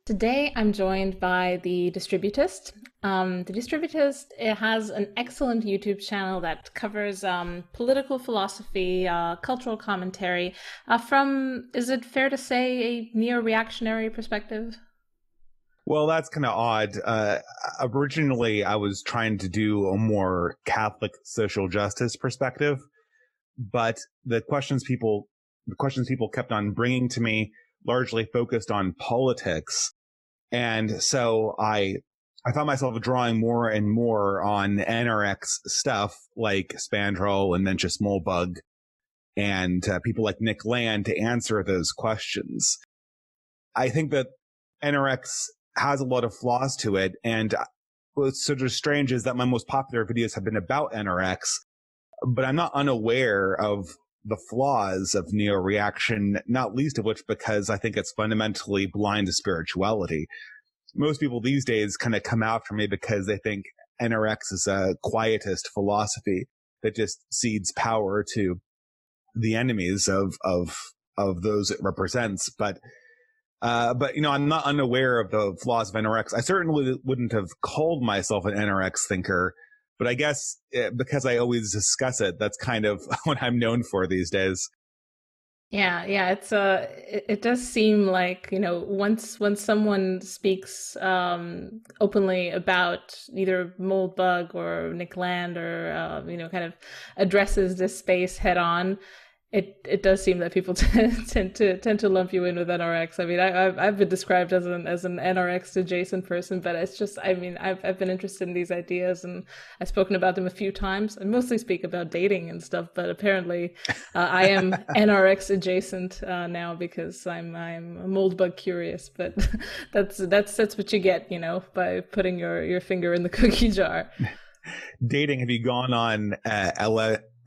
Today, I'm joined by the Distributist. The Distributist, it has an excellent YouTube channel that covers political philosophy, cultural commentary from, is it fair to say, a neo-reactionary perspective? Well, that's kind of odd. Originally, I was trying to do a more Catholic social justice perspective, but the questions people kept on bringing to me largely focused on politics. And so I found myself drawing more and more on NRX stuff like Spandrel and Mencius Moldbug and people like Nick Land to answer those questions. I think that NRX has a lot of flaws to it. And what's sort of strange is that my most popular videos have been about NRX, but I'm not unaware of the flaws of neo-reaction, not least of which because I think it's fundamentally blind to spirituality. Most people these days kind of come after me because they think NRX is a quietist philosophy that just cedes power to the enemies of those it represents. But I'm not unaware of the flaws of NRX. I certainly wouldn't have called myself an NRX thinker, but I guess because I always discuss it, that's kind of what I'm known for these days. Yeah, it does seem like, once when someone speaks openly about either Moldbug or Nick Land or kind of addresses this space head on, it does seem that people tend to lump you in with NRX. I mean, I've been described as an NRX adjacent person, but it's just, I mean, I've been interested in these ideas and I've spoken about them a few times. I mostly speak about dating and stuff, but apparently I am NRX adjacent now because I'm a Moldbug curious. But that's what you get, by putting your finger in the cookie jar. Dating, have you gone on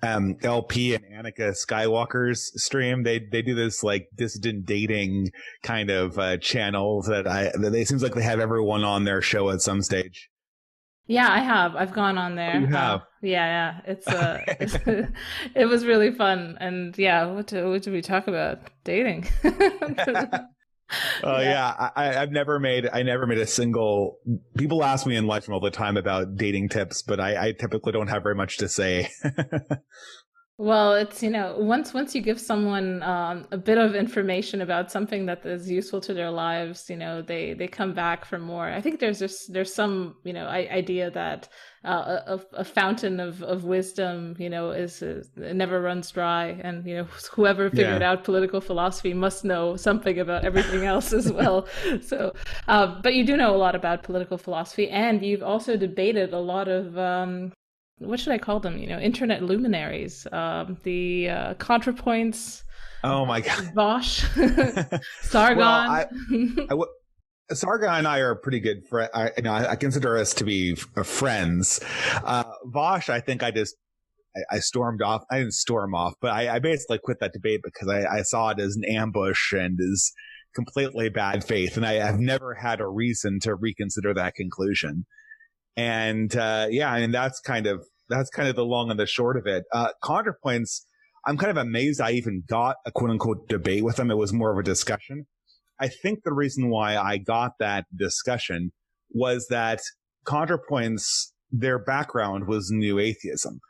LP and Annika Skywalker's stream? They do this like dissident dating kind of channel that it seems like they have everyone on their show at some stage. Yeah, I have. I've gone on there. Oh, you have? Yeah. It's it was really fun. And yeah, what did we talk about? Dating. Oh yeah, I've never made a single. People ask me in life all the time about dating tips, but I typically don't have very much to say. Well, it's, once you give someone a bit of information about something that is useful to their lives, they come back for more. I think there's some, idea that a fountain of wisdom, it never runs dry. And, whoever figured out political philosophy must know something about everything else as well. So, but you do know a lot about political philosophy, and you've also debated a lot of what should I call them? Internet luminaries, the ContraPoints. Oh my God, Bosch, Sargon. Well, Sargon and I are pretty good friends. I consider us to be friends. Vosh, I think I stormed off. I didn't storm off, but I basically quit that debate because I saw it as an ambush and as completely bad faith, and I have never had a reason to reconsider that conclusion. And that's kind of the long and the short of it. ContraPoints, I'm kind of amazed I even got a quote unquote debate with them. It was more of a discussion. I think the reason why I got that discussion was that ContraPoints, their background was New Atheism.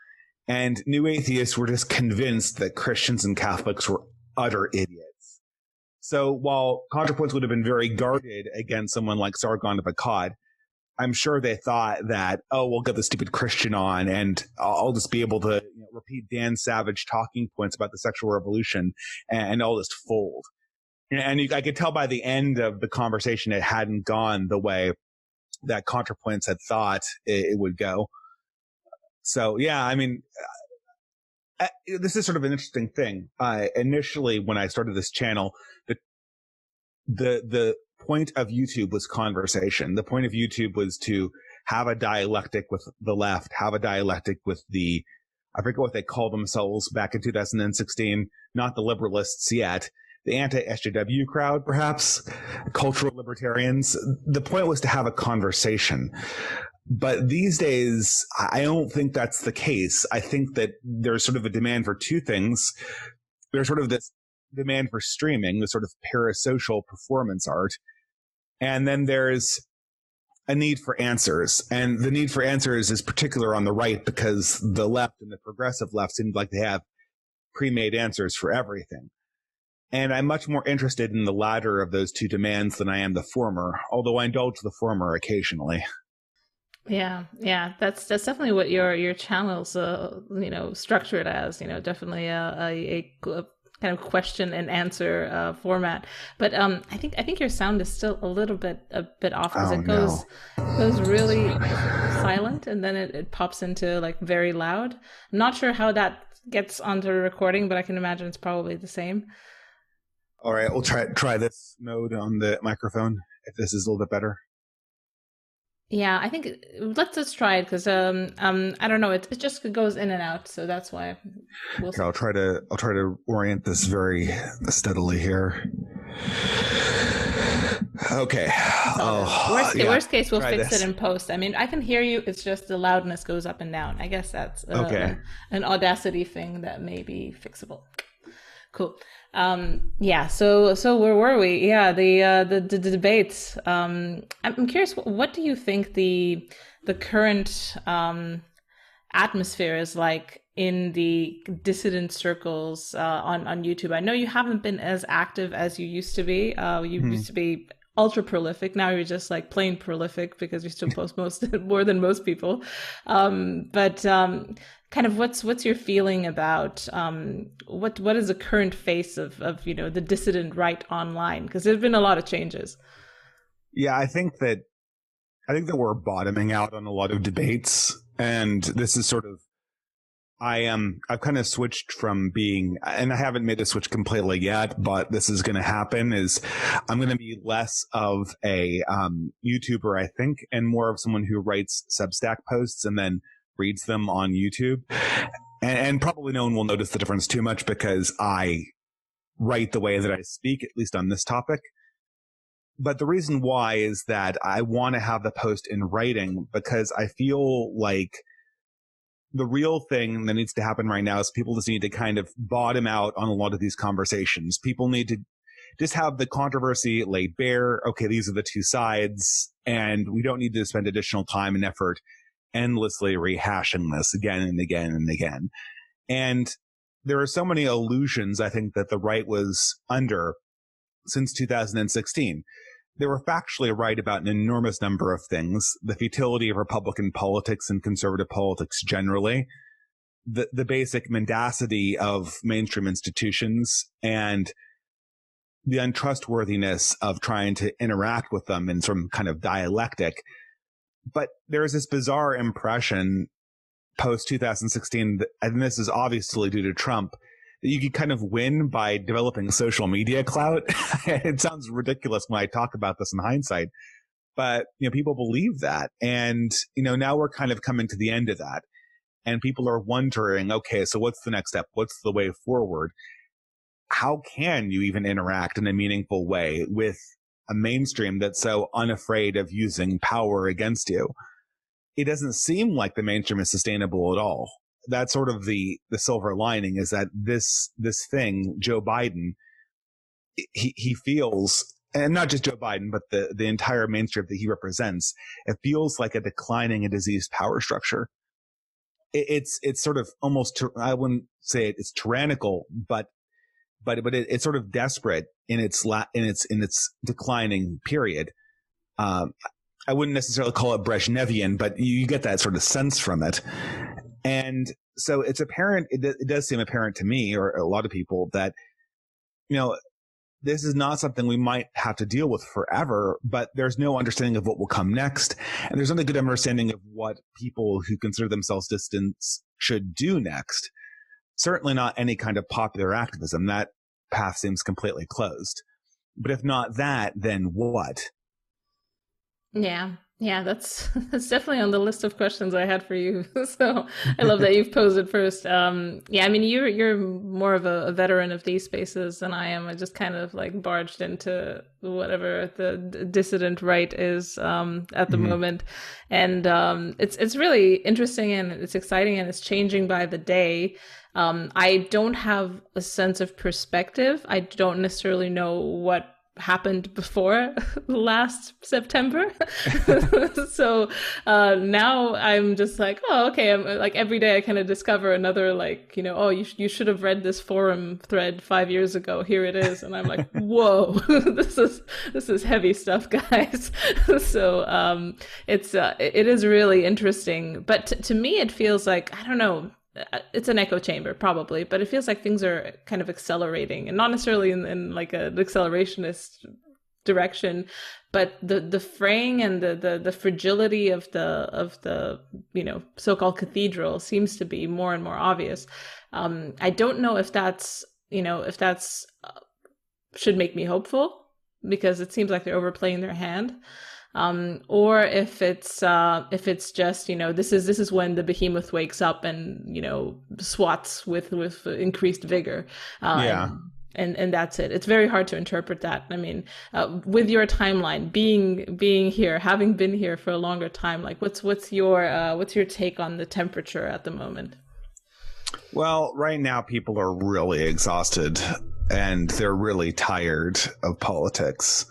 And New Atheists were just convinced that Christians and Catholics were utter idiots. So while ContraPoints would have been very guarded against someone like Sargon of Akkad, I'm sure they thought that, we'll get the stupid Christian on and I'll just be able to repeat Dan Savage talking points about the sexual revolution and I'll just fold. And I could tell by the end of the conversation it hadn't gone the way that ContraPoints had thought it would go. So, yeah, I mean, this is sort of an interesting thing. Initially, when I started this channel, the point of YouTube was conversation. The point of YouTube was to have a dialectic with the left, have a dialectic with I forget what they called themselves back in 2016, not the liberalists yet, the anti-SJW crowd, perhaps, cultural libertarians. The point was to have a conversation. But these days, I don't think that's the case. I think that there's sort of a demand for two things. There's sort of this demand for streaming, the sort of parasocial performance art. And then there's a need for answers. And the need for answers is particular on the right because the left and the progressive left seem like they have pre-made answers for everything. And I'm much more interested in the latter of those two demands than I am the former, although I indulge the former occasionally. Yeah, yeah, that's definitely what your channel's structured as. Definitely a kind of question and answer format. But I think your sound is still a bit off because Oh it no. goes really silent and then it pops into like very loud. I'm not sure how that gets onto the recording, but I can imagine it's probably the same. All right, we'll try this mode on the microphone if this is a little bit better. Yeah, I think let's just try it because I don't know, it just goes in and out, so that's why we'll Here, see. I'll try to orient this very steadily here. Okay. Solid. Oh yeah. Worst case, we'll Try fix it this. in post. I mean, I can hear you. It's just the loudness goes up and down. I guess that's Okay. an Audacity thing that may be fixable. Cool. Yeah. So where were we? Yeah. The debates. I'm curious. What do you think the current atmosphere is like in the dissident circles on YouTube? I know you haven't been as active as you used to be. You Hmm. used to be ultra prolific. Now you're just like plain prolific because you still post most more than most people. But kind of what's your feeling about what is the current face of the dissident right online? Because there's been a lot of changes. Yeah, I think that we're bottoming out on a lot of debates, and this is sort of I've kind of switched from being, and I haven't made a switch completely yet, but this is going to happen. Is I'm going to be less of a YouTuber, I think, and more of someone who writes Substack posts and then reads them on YouTube. And probably no one will notice the difference too much because I write the way that I speak, at least on this topic. But the reason why is that I want to have the post in writing because I feel like the real thing that needs to happen right now is people just need to kind of bottom out on a lot of these conversations. People need to just have the controversy laid bare. Okay, these are the two sides, and we don't need to spend additional time and effort endlessly rehashing this again and again and again. And there are so many illusions I think that the right was under since 2016. They were factually right about an enormous number of things: the futility of Republican politics and conservative politics generally, the basic mendacity of mainstream institutions, and the untrustworthiness of trying to interact with them in some kind of dialectic. But there's this bizarre impression post 2016, and this is obviously due to Trump, that you can kind of win by developing social media clout. It sounds ridiculous when I talk about this in hindsight, but people believe that. And now we're kind of coming to the end of that. And people are wondering, okay, so what's the next step? What's the way forward? How can you even interact in a meaningful way with a mainstream that's so unafraid of using power against you? It doesn't seem like the mainstream is sustainable at all. That's sort of the silver lining, is that this thing, Joe Biden, he feels, and not just Joe Biden, but the entire mainstream that he represents, it feels like a declining and diseased power structure. It's sort of almost, I wouldn't say it's tyrannical, but it's sort of desperate in its declining period. I wouldn't necessarily call it Brezhnevian, but you get that sort of sense from it. And so it's apparent, it does seem apparent to me, or a lot of people, that, this is not something we might have to deal with forever, but there's no understanding of what will come next. And there's not a good understanding of what people who consider themselves dissidents should do next. Certainly not any kind of popular activism. That path seems completely closed. But if not that, then what? Yeah, yeah, that's that's definitely on the list of questions I had for you. So I love that you've posed it first. Yeah, I mean you're more of a veteran of these spaces than I am. I just kind of like barged into whatever the dissident right is at the Mm-hmm. moment, and it's really interesting and it's exciting and it's changing by the day. I don't have a sense of perspective. I don't necessarily know what happened before last September. So now I'm just like, oh, okay. I'm like every day I kind of discover another like, oh, you should have read this forum thread 5 years ago. Here it is, and I'm like, whoa, this is heavy stuff, guys. So it is really interesting, but to me it feels like, I don't know, it's an echo chamber probably, but it feels like things are kind of accelerating, and not necessarily in like an accelerationist direction, but the fraying and the fragility of the so-called cathedral seems to be more and more obvious. I don't know if that's should make me hopeful, because it seems like they're overplaying their hand, or if it's just, this is when the behemoth wakes up and swats with increased vigor, Yeah. and that's it. It's very hard to interpret that. I mean, with your timeline, being here, having been here for a longer time, like what's your take on the temperature at the moment? Well, right now people are really exhausted and they're really tired of politics.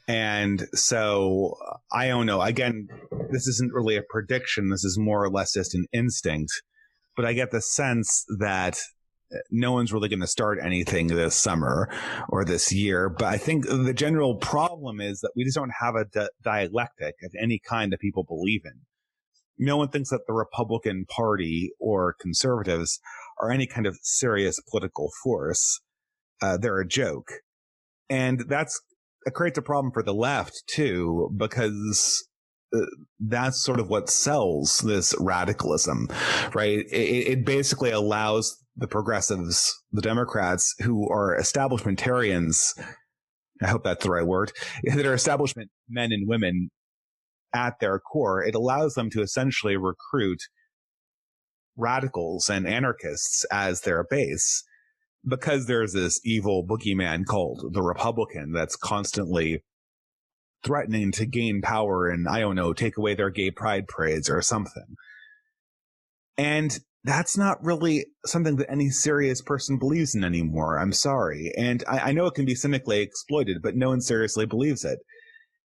And so I don't know. Again, this isn't really a prediction. This is more or less just an instinct. But I get the sense that no one's really going to start anything this summer or this year. But I think the general problem is that we just don't have a dialectic of any kind that people believe in. No one thinks that the Republican Party or conservatives are any kind of serious political force. They're a joke. And it creates a problem for the left too, because that's sort of what sells this radicalism, right? It basically allows the progressives, the Democrats, who are establishmentarians, I hope that's the right word, that are establishment men and women at their core, it allows them to essentially recruit radicals and anarchists as their base, because there's this evil boogeyman called the Republican that's constantly threatening to gain power and, I don't know, take away their gay pride parades or something. And that's not really something that any serious person believes in anymore. I'm sorry. And I know it can be cynically exploited, but no one seriously believes it.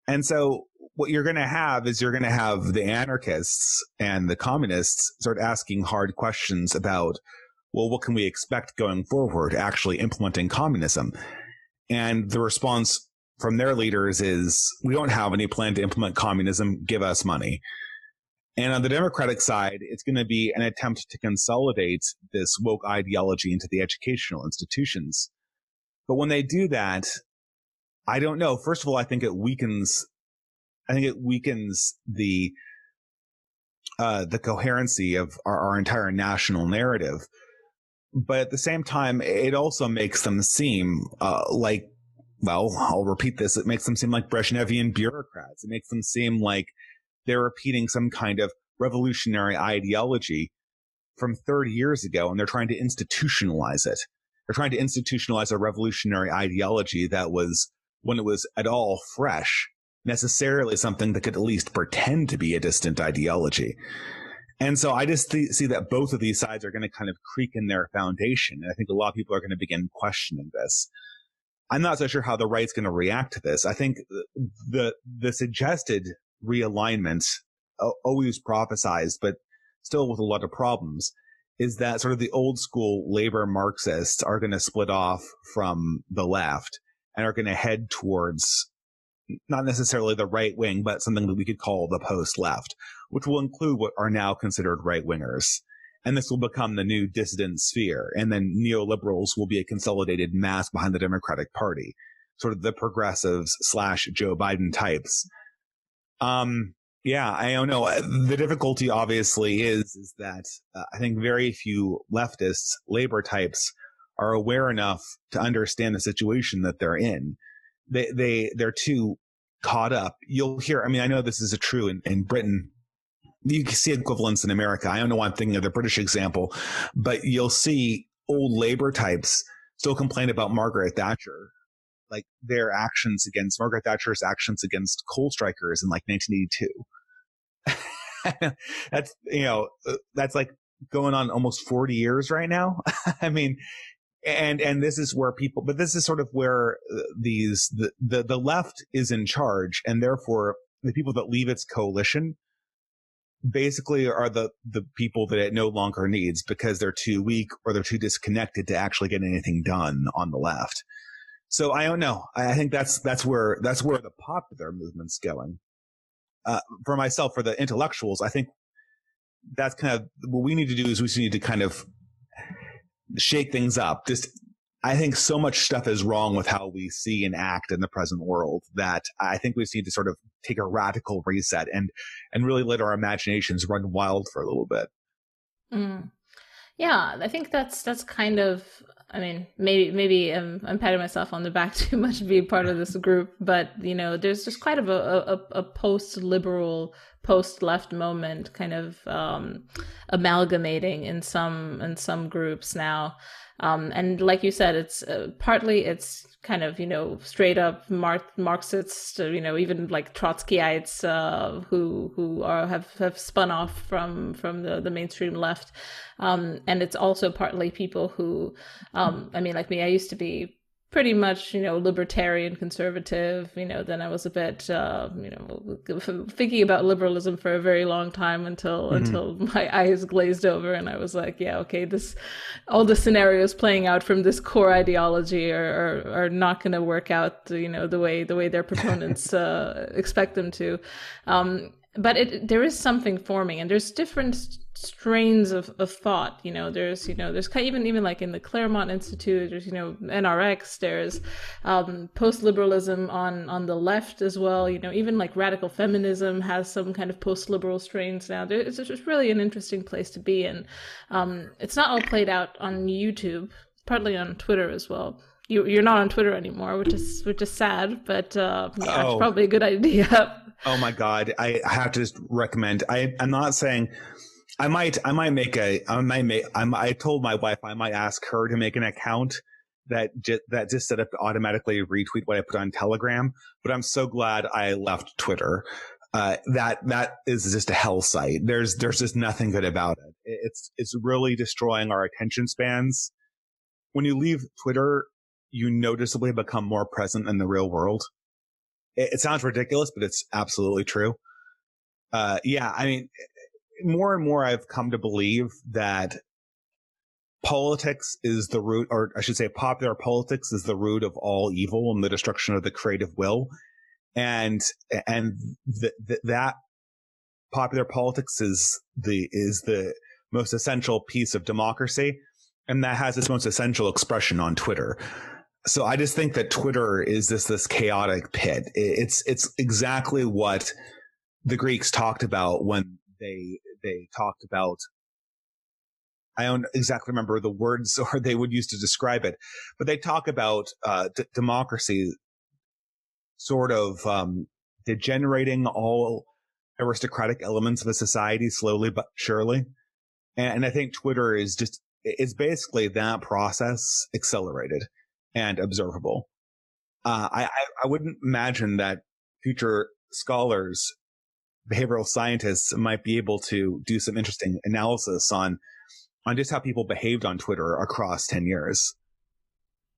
And so what you're going to have is you're going to have the anarchists and the communists start asking hard questions about, well, what can we expect going forward, actually implementing communism? And the response from their leaders is, we don't have any plan to implement communism. Give us money. And on the Democratic side, it's going to be an attempt to consolidate this woke ideology into the educational institutions. But when they do that, I don't know. First of all, I think it weakens the coherency of our entire national narrative. But at the same time, it also makes them seem like, well, I'll repeat this. It makes them seem like Brezhnevian bureaucrats. It makes them seem like they're repeating some kind of revolutionary ideology from 30 years ago, and they're trying to institutionalize it. They're trying to institutionalize a revolutionary ideology that was, when it was at all fresh, necessarily something that could at least pretend to be a distant ideology. And so I just see that both of these sides are going to kind of creak in their foundation. And I think a lot of people are going to begin questioning this. I'm not so sure how the right's going to react to this. I think the suggested realignment, always prophesized, but still with a lot of problems, is that sort of the old school labor Marxists are going to split off from the left and are going to head towards not necessarily the right wing, but something that we could call the post-left, which will include what are now considered right-wingers. And this will become the new dissident sphere. And then neoliberals will be a consolidated mass behind the Democratic Party, sort of the progressives / Joe Biden types. Yeah, I don't know. The difficulty obviously is that I think very few leftists, labor types, are aware enough to understand the situation that they're in. They're too caught up. You'll hear, I mean, I know this is true in Britain. You can see equivalents in America. I don't know why I'm thinking of the British example, but you'll see old labor types still complain about Margaret Thatcher, like Margaret Thatcher's actions against coal strikers in like 1982. That's like going on almost 40 years right now. I mean, and this is where people, but this is sort of where the left is in charge, and therefore the people that leave its coalition basically are the people that it no longer needs because they're too weak or they're too disconnected to actually get anything done on the left. So I don't know. I think that's where the popular movement's going. For myself, for the intellectuals, I think that's kind of what we need to do is we need to kind of shake things up. I think so much stuff is wrong with how we see and act in the present world that I think we just need to sort of take a radical reset and really let our imaginations run wild for a little bit. Mm. Yeah, I think that's kind of, I mean, maybe I'm patting myself on the back too much to be part of this group, but there's just quite of a post-liberal, post-left moment kind of amalgamating in some groups now. And like you said, it's partly it's kind of straight up Marxist, even like Trotskyites who have spun off from the mainstream left, and it's also partly people who, I mean, like me, I used to be pretty much, libertarian, conservative, then I was a bit, thinking about liberalism for a very long time until my eyes glazed over and I was like, yeah, okay, all the scenarios playing out from this core ideology are not going to work out, the way their proponents expect them to. But there is something forming, and there's different strains of thought. There's even like in the Claremont Institute, there's NRX, there's post-liberalism on the left as well. Even like radical feminism has some kind of post-liberal strains now. It's just really an interesting place to be in. It's not all played out on YouTube, partly on Twitter as well. You're not on Twitter anymore, which is sad, but it's probably a good idea. Oh my God. I have to just recommend, I'm not saying I told my wife I might ask her to make an account that just set up to automatically retweet what I put on Telegram. But I'm so glad I left Twitter. That is just a hell site. There's just nothing good about it. It's really destroying our attention spans. When you leave Twitter, you noticeably become more present in the real world. It sounds ridiculous, but it's absolutely true. Yeah, I mean, more and more I've come to believe that politics is the root, or I should say popular politics is the root of all evil and the destruction of the creative will. And that popular politics is the most essential piece of democracy. And that has its most essential expression on Twitter. So I just think that Twitter is this chaotic pit. It's exactly what the Greeks talked about when they talked about, I don't exactly remember the words or they would use to describe it, but they talk about democracy sort of degenerating all aristocratic elements of a society slowly but surely. And I think Twitter is basically that process accelerated and observable. I wouldn't imagine that future scholars, behavioral scientists, might be able to do some interesting analysis on just how people behaved on Twitter across 10 years.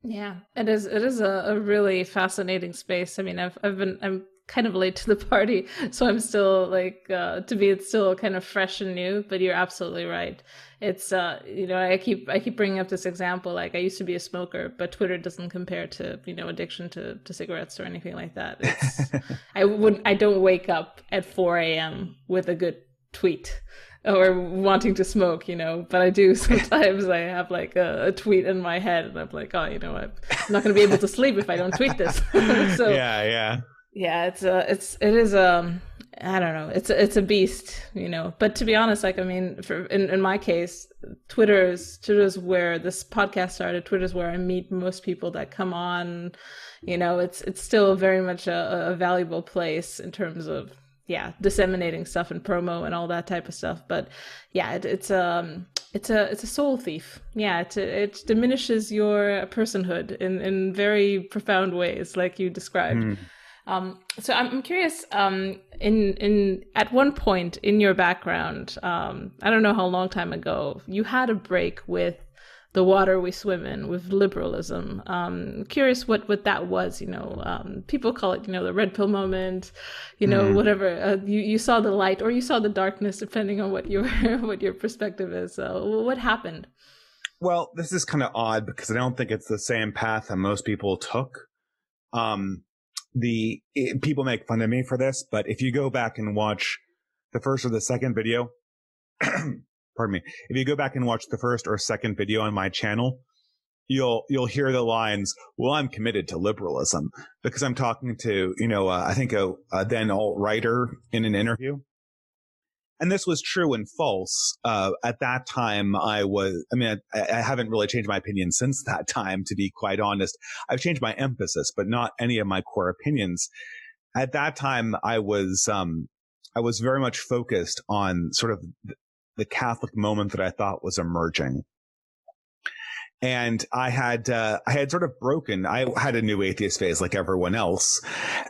Yeah, it is a really fascinating space. I mean, I'm kind of late to the party, so I'm still like, to me, it's still kind of fresh and new, but you're absolutely right. It's, I keep bringing up this example, like I used to be a smoker, but Twitter doesn't compare to, addiction to cigarettes or anything like that. It's, I don't wake up at 4 a.m. with a good tweet or wanting to smoke, but I do sometimes. I have like a tweet in my head and I'm like, oh, I'm not going to be able to sleep if I don't tweet this. So yeah, it is I don't know, it's a beast, but to be honest, like, I mean, in my case, Twitter's where this podcast started. Twitter's where I meet most people that come on. It's still very much a valuable place in terms of disseminating stuff and promo and all that type of stuff. But yeah, it's a soul thief. Yeah, it diminishes your personhood in very profound ways, like you described. So I'm curious, in at one point in your background, I don't know how long time ago, you had a break with the water we swim in with liberalism. Curious what that was. People call it the red pill moment. Mm. Whatever. You saw the light or you saw the darkness, depending on what your what your perspective is. So what happened? Well, this is kind of odd because I don't think it's the same path that most people took. Um, People make fun of me for this, but if you go back and watch the first or the second video, pardon me, if you go back and watch the first or second video on my channel, you'll hear the lines, "Well, I'm committed to liberalism," because I'm talking to I think a then alt-righter in an interview. And this was true and false. At that time, I haven't really changed my opinion since that time, to be quite honest. I've changed my emphasis, but not any of my core opinions. At that time, I was very much focused on sort of the Catholic moment that I thought was emerging. And I had sort of broken. I had a new atheist phase like everyone else.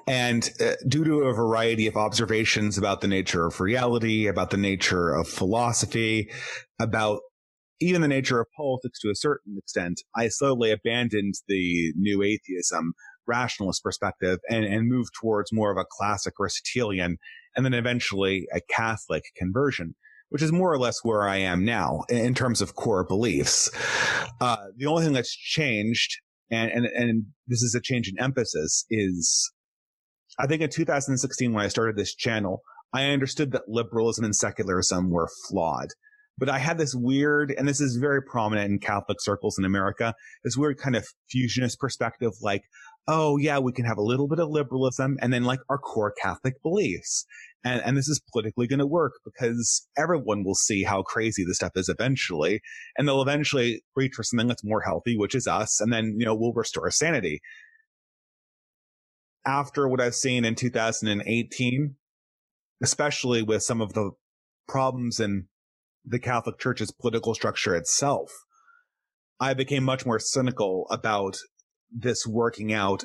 And due to a variety of observations about the nature of reality, about the nature of philosophy, about even the nature of politics to a certain extent, I slowly abandoned the new atheism, rationalist perspective and moved towards more of a classic Aristotelian and then eventually a Catholic conversion, which is more or less where I am now in terms of core beliefs. The only thing that's changed, and this is a change in emphasis, is I think in 2016 when I started this channel, I understood that liberalism and secularism were flawed. But I had this weird, and this is very prominent in Catholic circles in America, this weird kind of fusionist perspective, like, oh yeah, we can have a little bit of liberalism and then like our core Catholic beliefs. And this is politically going to work because everyone will see how crazy this stuff is eventually. And they'll eventually reach for something that's more healthy, which is us. And then, we'll restore sanity. After what I've seen in 2018, especially with some of the problems in the Catholic Church's political structure itself, I became much more cynical about this working out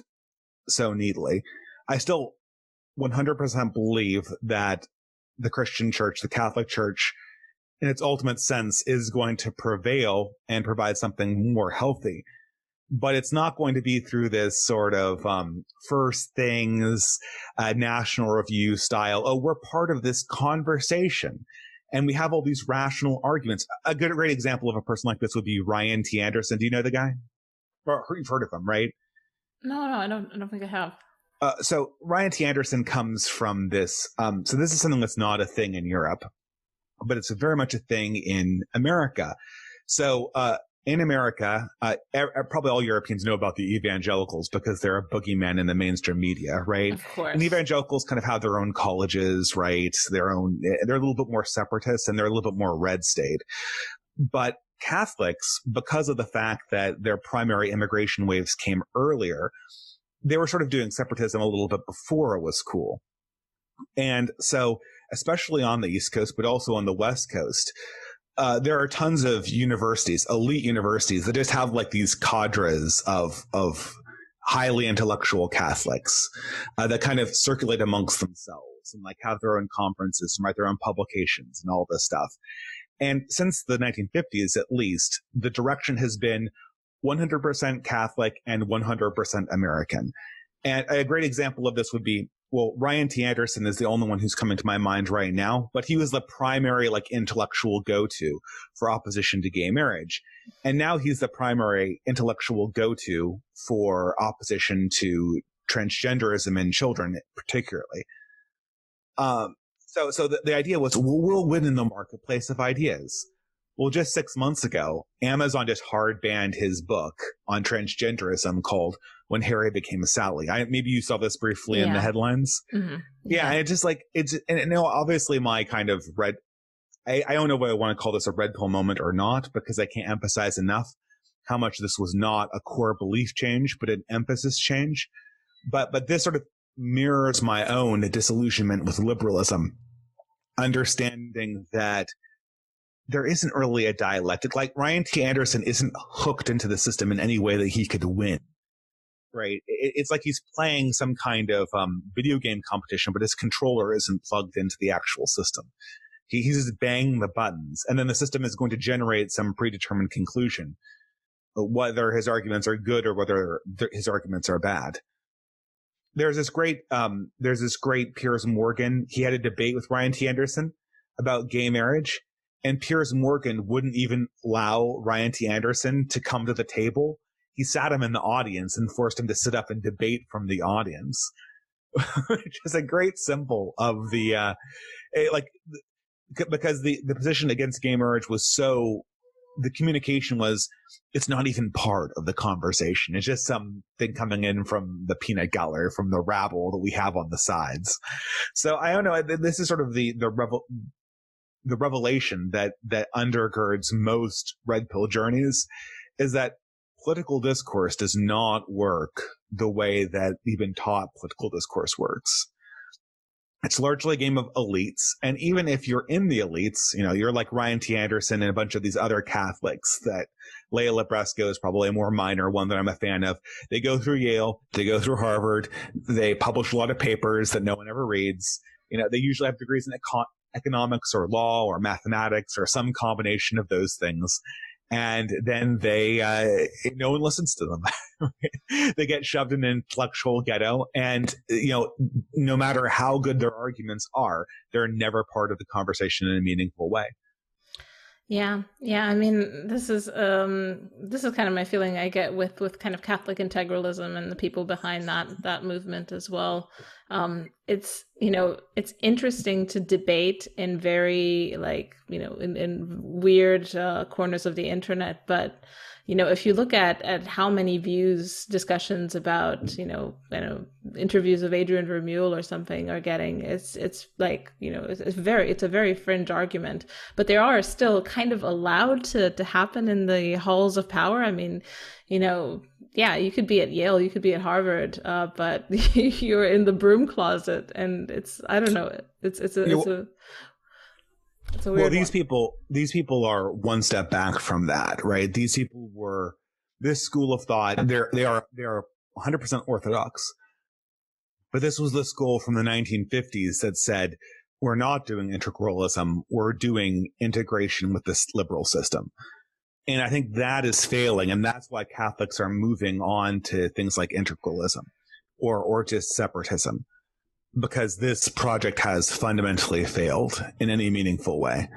so neatly. I still 100% believe that the Christian church, the Catholic Church, in its ultimate sense, is going to prevail and provide something more healthy. But it's not going to be through this sort of first things, National Review style. Oh, we're part of this conversation. And we have all these rational arguments. A great example of a person like this would be Ryan T. Anderson. Do you know the guy? Or you've heard of him, right? No, I don't think I have. So Ryan T. Anderson comes from this. So this is something that's not a thing in Europe, but it's very much a thing in America. So in America, probably all Europeans know about the evangelicals because they're a boogeyman in the mainstream media, right? Of course. And evangelicals kind of have their own colleges, right? They're a little bit more separatist and they're a little bit more red state. But Catholics, because of the fact that their primary immigration waves came earlier, they were sort of doing separatism a little bit before it was cool. And so, especially on the East Coast, but also on the West Coast, there are tons of universities, elite universities, that just have like these cadres of highly intellectual Catholics that kind of circulate amongst themselves and like have their own conferences and write their own publications and all this stuff. And since the 1950s, at least, the direction has been 100% Catholic and 100% American. And a great example of this would be, well, Ryan T. Anderson is the only one who's coming to my mind right now, but he was the primary like intellectual go-to for opposition to gay marriage. And now he's the primary intellectual go-to for opposition to transgenderism in children, particularly. So the idea was, we'll win in the marketplace of ideas. Well, just 6 months ago, Amazon just hard banned his book on transgenderism called When Harry Became a Sally. Maybe you saw this briefly in the headlines. Mm-hmm. Yeah. And it's just like, obviously my kind of I don't know whether I want to call this a red pill moment or not, because I can't emphasize enough how much this was not a core belief change, but an emphasis change. But this sort of mirrors my own disillusionment with liberalism, understanding that there isn't really a dialectic. Like Ryan T. Anderson isn't hooked into the system in any way that he could win, right? It's like he's playing some kind of video game competition, but his controller isn't plugged into the actual system. He's just banging the buttons, and then the system is going to generate some predetermined conclusion. whether his arguments are good or whether his arguments are bad. There's this great Piers Morgan. He had a debate with Ryan T. Anderson about gay marriage, and Piers Morgan wouldn't even allow Ryan T. Anderson to come to the table. He sat him in the audience and forced him to sit up and debate from the audience, which is a great symbol of the because the position against gay marriage was so, the communication was, it's not even part of the conversation. It's just something coming in from the peanut gallery, from the rabble that we have on the sides. So I don't know. This is sort of the revelation that undergirds most red pill journeys, is that political discourse does not work the way that we've been taught political discourse works. It's largely a game of elites. And even if you're in the elites, you're like Ryan T. Anderson and a bunch of these other Catholics that Leia Libresco is probably a more minor one that I'm a fan of. They go through Yale, they go through Harvard, they publish a lot of papers that no one ever reads. They usually have degrees in economics or law or mathematics or some combination of those things. And then no one listens to them. They get shoved in an intellectual ghetto. And, no matter how good their arguments are, they're never part of the conversation in a meaningful way. Yeah. I mean, this is kind of my feeling I get with kind of Catholic integralism and the people behind that movement as well. It's interesting to debate in very in weird corners of the internet, but if you look at how many views discussions about interviews of Adrian Vermeule or something are getting, it's a very fringe argument, but they are still kind of allowed to happen in the halls of power. I mean, you could be at Yale, you could be at Harvard, but you're in the broom closet, and it's a weird these people are one step back from that, right? These people were this school of thought. They are 100% orthodox, but this was the school from the 1950s that said, we're not doing integralism, we're doing integration with this liberal system. And I think that is failing, and that's why Catholics are moving on to things like integralism or just separatism, because this project has fundamentally failed in any meaningful way.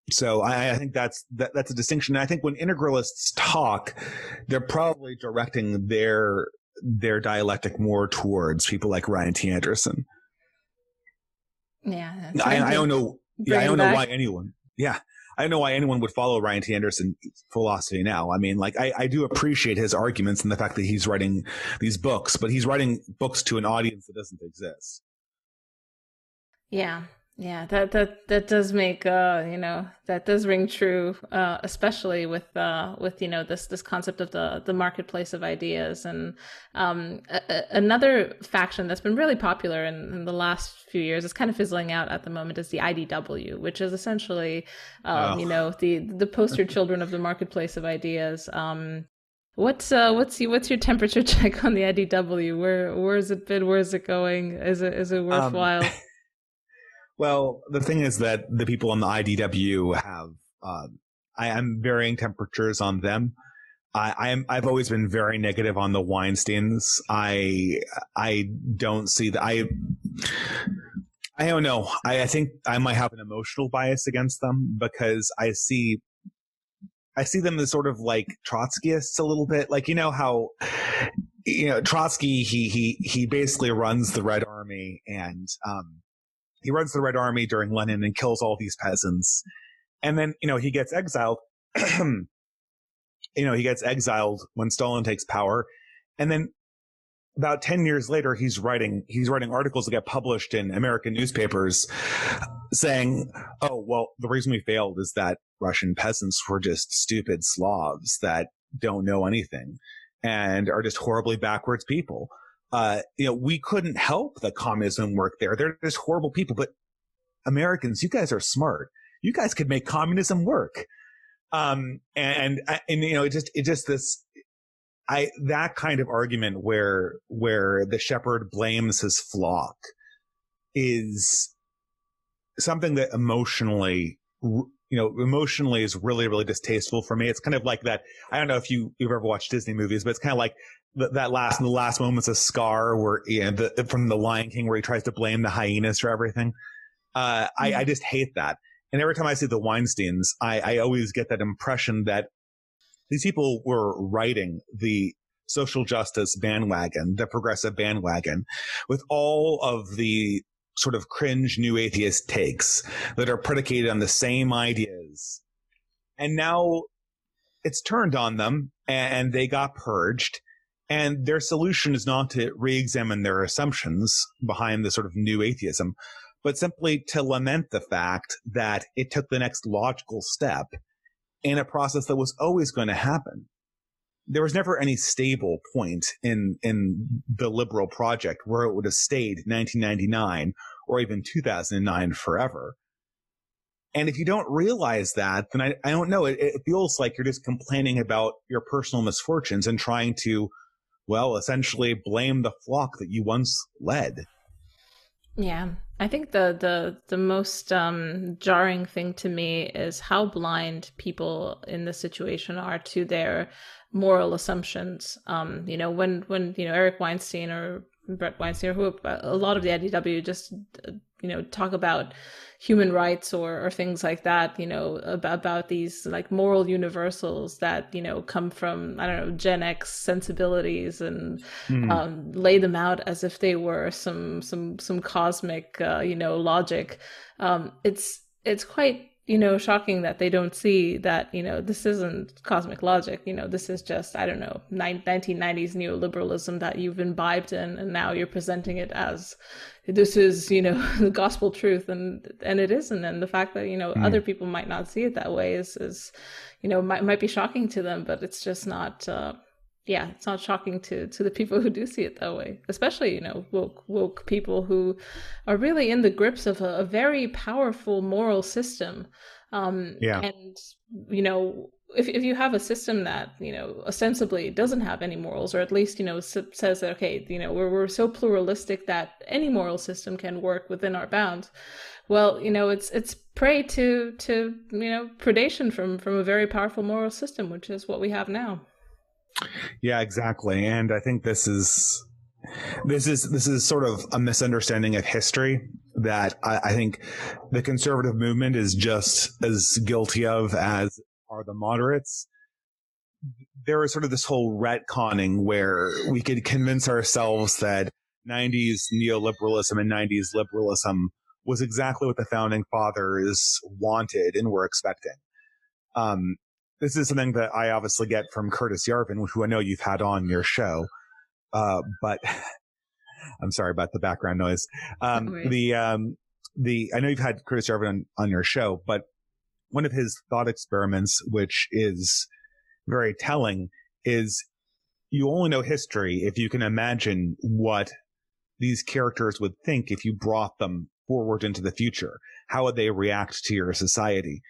So I think that's a distinction. And I think when integralists talk, they're probably directing their dialectic more towards people like Ryan T. Anderson. Yeah, I don't know. Yeah, I don't know why anyone. Yeah, I don't know why anyone would follow Ryan T. Anderson's philosophy now. I mean, I do appreciate his arguments and the fact that he's writing these books, but he's writing books to an audience that doesn't exist. Yeah, that does make that does ring true, especially with this concept of the marketplace of ideas. And another faction that's been really popular in the last few years, is kind of fizzling out at the moment, is the IDW, which is essentially the poster children of the marketplace of ideas. What's your temperature check on the IDW? Where has it been? Where is it going? Is it worthwhile? Well, the thing is that the people on the IDW have, I'm varying temperatures on them. I've always been very negative on the Weinsteins. I don't see that. I don't know. I think I might have an emotional bias against them, because I see them as sort of like Trotskyists a little bit. Like, how, Trotsky, he basically runs the Red Army, and, he runs the Red Army during Lenin and kills all these peasants. And then, he gets exiled. He gets exiled when Stalin takes power. And then about 10 years later, he's writing articles that get published in American newspapers saying, oh, well, the reason we failed is that Russian peasants were just stupid Slavs that don't know anything and are just horribly backwards people. We couldn't help that communism worked there. They're just horrible people, but Americans, you guys are smart. You guys could make communism work. That kind of argument where the shepherd blames his flock is something that emotionally emotionally is really, really distasteful for me. It's kind of like that. I don't know if you've ever watched Disney movies, but it's kind of like the last moments of Scar, where from the Lion King, where he tries to blame the hyenas for everything. I just hate that. And every time I see the Weinsteins, I always get that impression that these people were riding the social justice bandwagon, the progressive bandwagon, with all of the sort of cringe new atheist takes that are predicated on the same ideas. And now it's turned on them and they got purged. And their solution is not to re-examine their assumptions behind the sort of new atheism, but simply to lament the fact that it took the next logical step in a process that was always going to happen. There was never any stable point in the liberal project where it would have stayed 1999 or even 2009 forever. And if you don't realize that, then I don't know. It feels like you're just complaining about your personal misfortunes and trying to, well, essentially blame the flock that you once led. Yeah, I think the most jarring thing to me is how blind people in this situation are to their moral assumptions. When Eric Weinstein or Brett Weinstein, or who a lot of the IDW just talk about human rights or things like that, about these like moral universals that come from, I don't know, Gen X sensibilities, and lay them out as if they were some cosmic logic. It's quite shocking that they don't see that this isn't cosmic logic. This is just, I don't know, 1990s neoliberalism that you've imbibed in, and now you're presenting it as this is the gospel truth, and it isn't. And the fact that other people might not see it that way is might be shocking to them, but it's just not. It's not shocking to the people who do see it that way, especially, woke people who are really in the grips of a very powerful moral system. And, if you have a system that, ostensibly doesn't have any morals, or at least, says that, okay, we're so pluralistic that any moral system can work within our bounds. Well, it's prey to predation from a very powerful moral system, which is what we have now. Yeah, exactly. And I think this is sort of a misunderstanding of history that I think the conservative movement is just as guilty of as are the moderates. There is sort of this whole retconning where we could convince ourselves that 90s neoliberalism and 90s liberalism was exactly what the founding fathers wanted and were expecting. This is something that I obviously get from Curtis Yarvin, who I know you've had on your show. But I'm sorry about the background noise. I know you've had Curtis Yarvin on your show, but one of his thought experiments, which is very telling, is you only know history if you can imagine what these characters would think if you brought them forward into the future. How would they react to your society?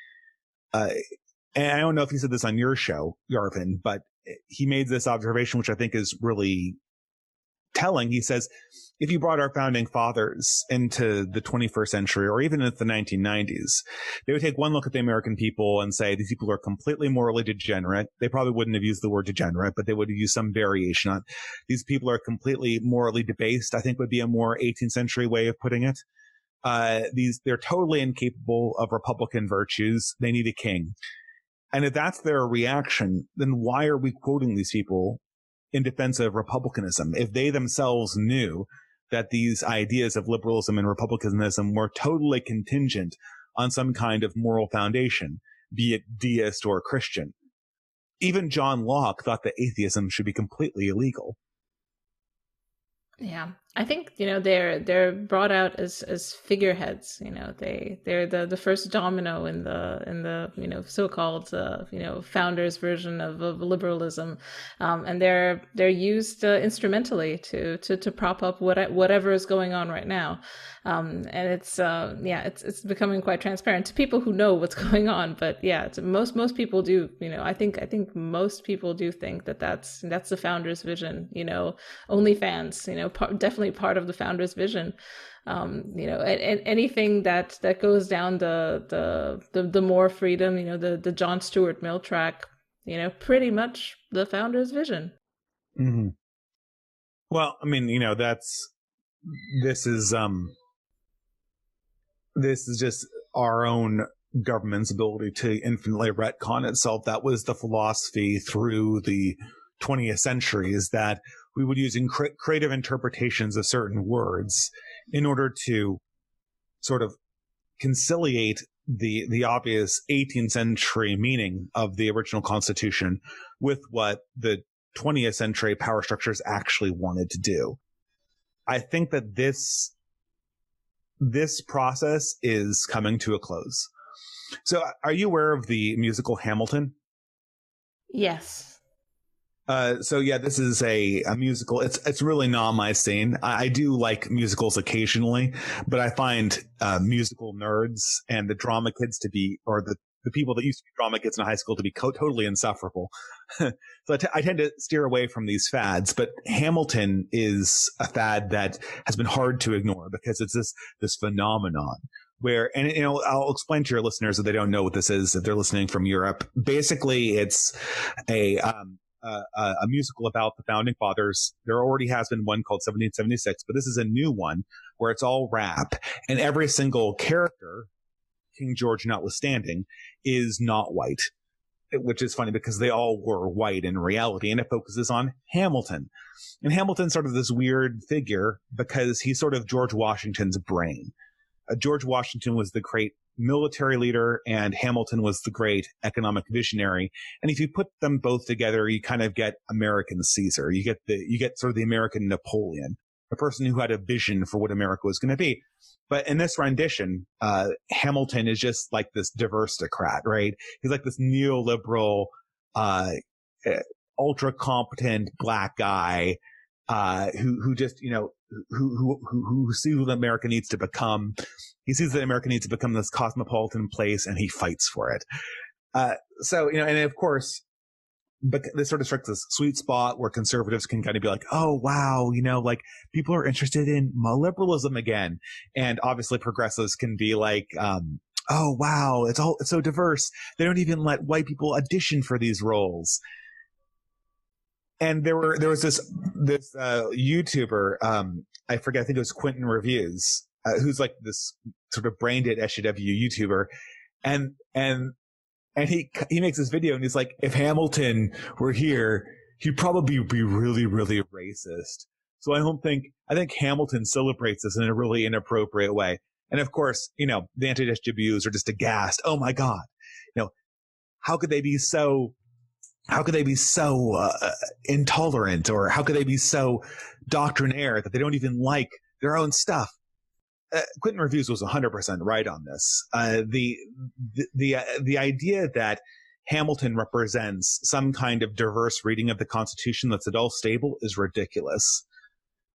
And I don't know if he said this on your show, Yarvin, but he made this observation, which I think is really telling. He says, if you brought our founding fathers into the 21st century, or even into the 1990s, they would take one look at the American people and say, these people are completely morally degenerate. They probably wouldn't have used the word degenerate, but they would have used some variation on it. These people are completely morally debased, I think would be a more 18th century way of putting it. They're totally incapable of Republican virtues. They need a king. And if that's their reaction, then why are we quoting these people in defense of republicanism if they themselves knew that these ideas of liberalism and republicanism were totally contingent on some kind of moral foundation, be it deist or Christian? Even John Locke thought that atheism should be completely illegal. Yeah, I think they're brought out as figureheads. They're the first domino in the so-called founders version of liberalism, and they're used instrumentally to prop up whatever is going on right now, and it's becoming quite transparent to people who know what's going on. But yeah, most people do. I think most people do think that that's the founders' vision. OnlyFans, definitely definitely part of the founder's vision. And anything that goes down the more freedom, the John Stuart Mill track, pretty much the founder's vision. Mm-hmm. Well, I mean, this is just our own government's ability to infinitely retcon itself. That was the philosophy through the 20th century, is that we would use creative interpretations of certain words in order to sort of conciliate the obvious 18th century meaning of the original Constitution with what the 20th century power structures actually wanted to do. I think that this process is coming to a close. So are you aware of the musical Hamilton? Yes. So yeah, this is a musical. It's really not my scene. I do like musicals occasionally, but I find musical nerds and the drama kids to be, or the people that used to be drama kids in high school to be totally insufferable. So I tend to steer away from these fads, but Hamilton is a fad that has been hard to ignore because it's this phenomenon where, and I'll explain to your listeners if they don't know what this is, if they're listening from Europe. Basically, it's a musical about the founding fathers. There already has been one called 1776, but this is a new one where it's all rap, and every single character, King George notwithstanding, is not white, which is funny because they all were white in reality, and it focuses on Hamilton. And Hamilton's sort of this weird figure because he's sort of George Washington's brain. George Washington was the great military leader and Hamilton was the great economic visionary. And if you put them both together, you kind of get American Caesar. You get sort of the American Napoleon, a person who had a vision for what America was going to be. But in this rendition, Hamilton is just like this diversitocrat, right? He's like this neoliberal, ultra competent black guy, who just, who sees what America needs to become. He sees that America needs to become this cosmopolitan place, and he fights for it. So, and of course, but this sort of strikes this sweet spot where conservatives can kind of be like, oh, wow, like people are interested in liberalism again. And obviously progressives can be like, oh, wow, it's so diverse. They don't even let white people audition for these roles. And there was this YouTuber, I forget, I think it was Quentin Reviews, who's like this sort of brain dead SJW YouTuber, and he makes this video and he's like, if Hamilton were here, he'd probably be really, really racist. So I think Hamilton celebrates this in a really inappropriate way. And of course, the anti-SJWs are just aghast. Oh my God, how could they be so intolerant, or how could they be so doctrinaire that they don't even like their own stuff? Quentin Reviews was 100% right on this. The idea that Hamilton represents some kind of diverse reading of the Constitution that's at all stable is ridiculous.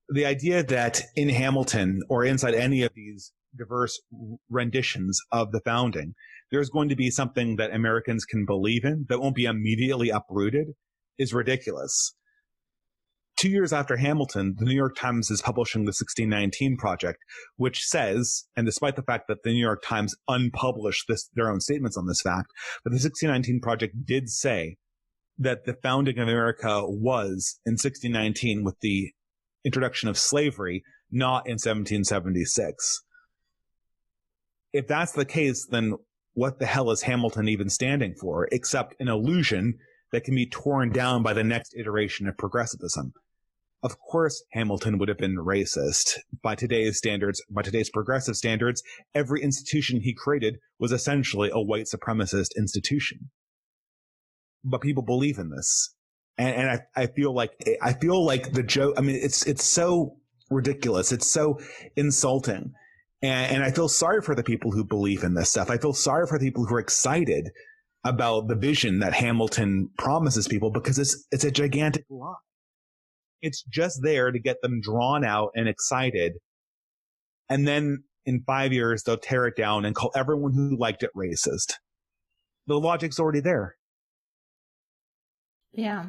The idea that in Hamilton or inside any of these diverse renditions of the founding, there's going to be something that Americans can believe in that won't be immediately uprooted is ridiculous. 2 years after Hamilton, the New York Times is publishing the 1619 Project, which says, and despite the fact that the New York Times unpublished their own statements on this fact, but the 1619 Project did say that the founding of America was in 1619 with the introduction of slavery, not in 1776. If that's the case, then what the hell is Hamilton even standing for, except an illusion that can be torn down by the next iteration of progressivism? Of course, Hamilton would have been racist. By today's standards, by today's progressive standards, every institution he created was essentially a white supremacist institution. But people believe in this. And I feel like the joke, I mean, it's so ridiculous. It's so insulting. And I feel sorry for the people who believe in this stuff. I feel sorry for the people who are excited about the vision that Hamilton promises people, because it's a gigantic lie. It's just there to get them drawn out and excited. And then in 5 years, they'll tear it down and call everyone who liked it racist. The logic's already there. Yeah.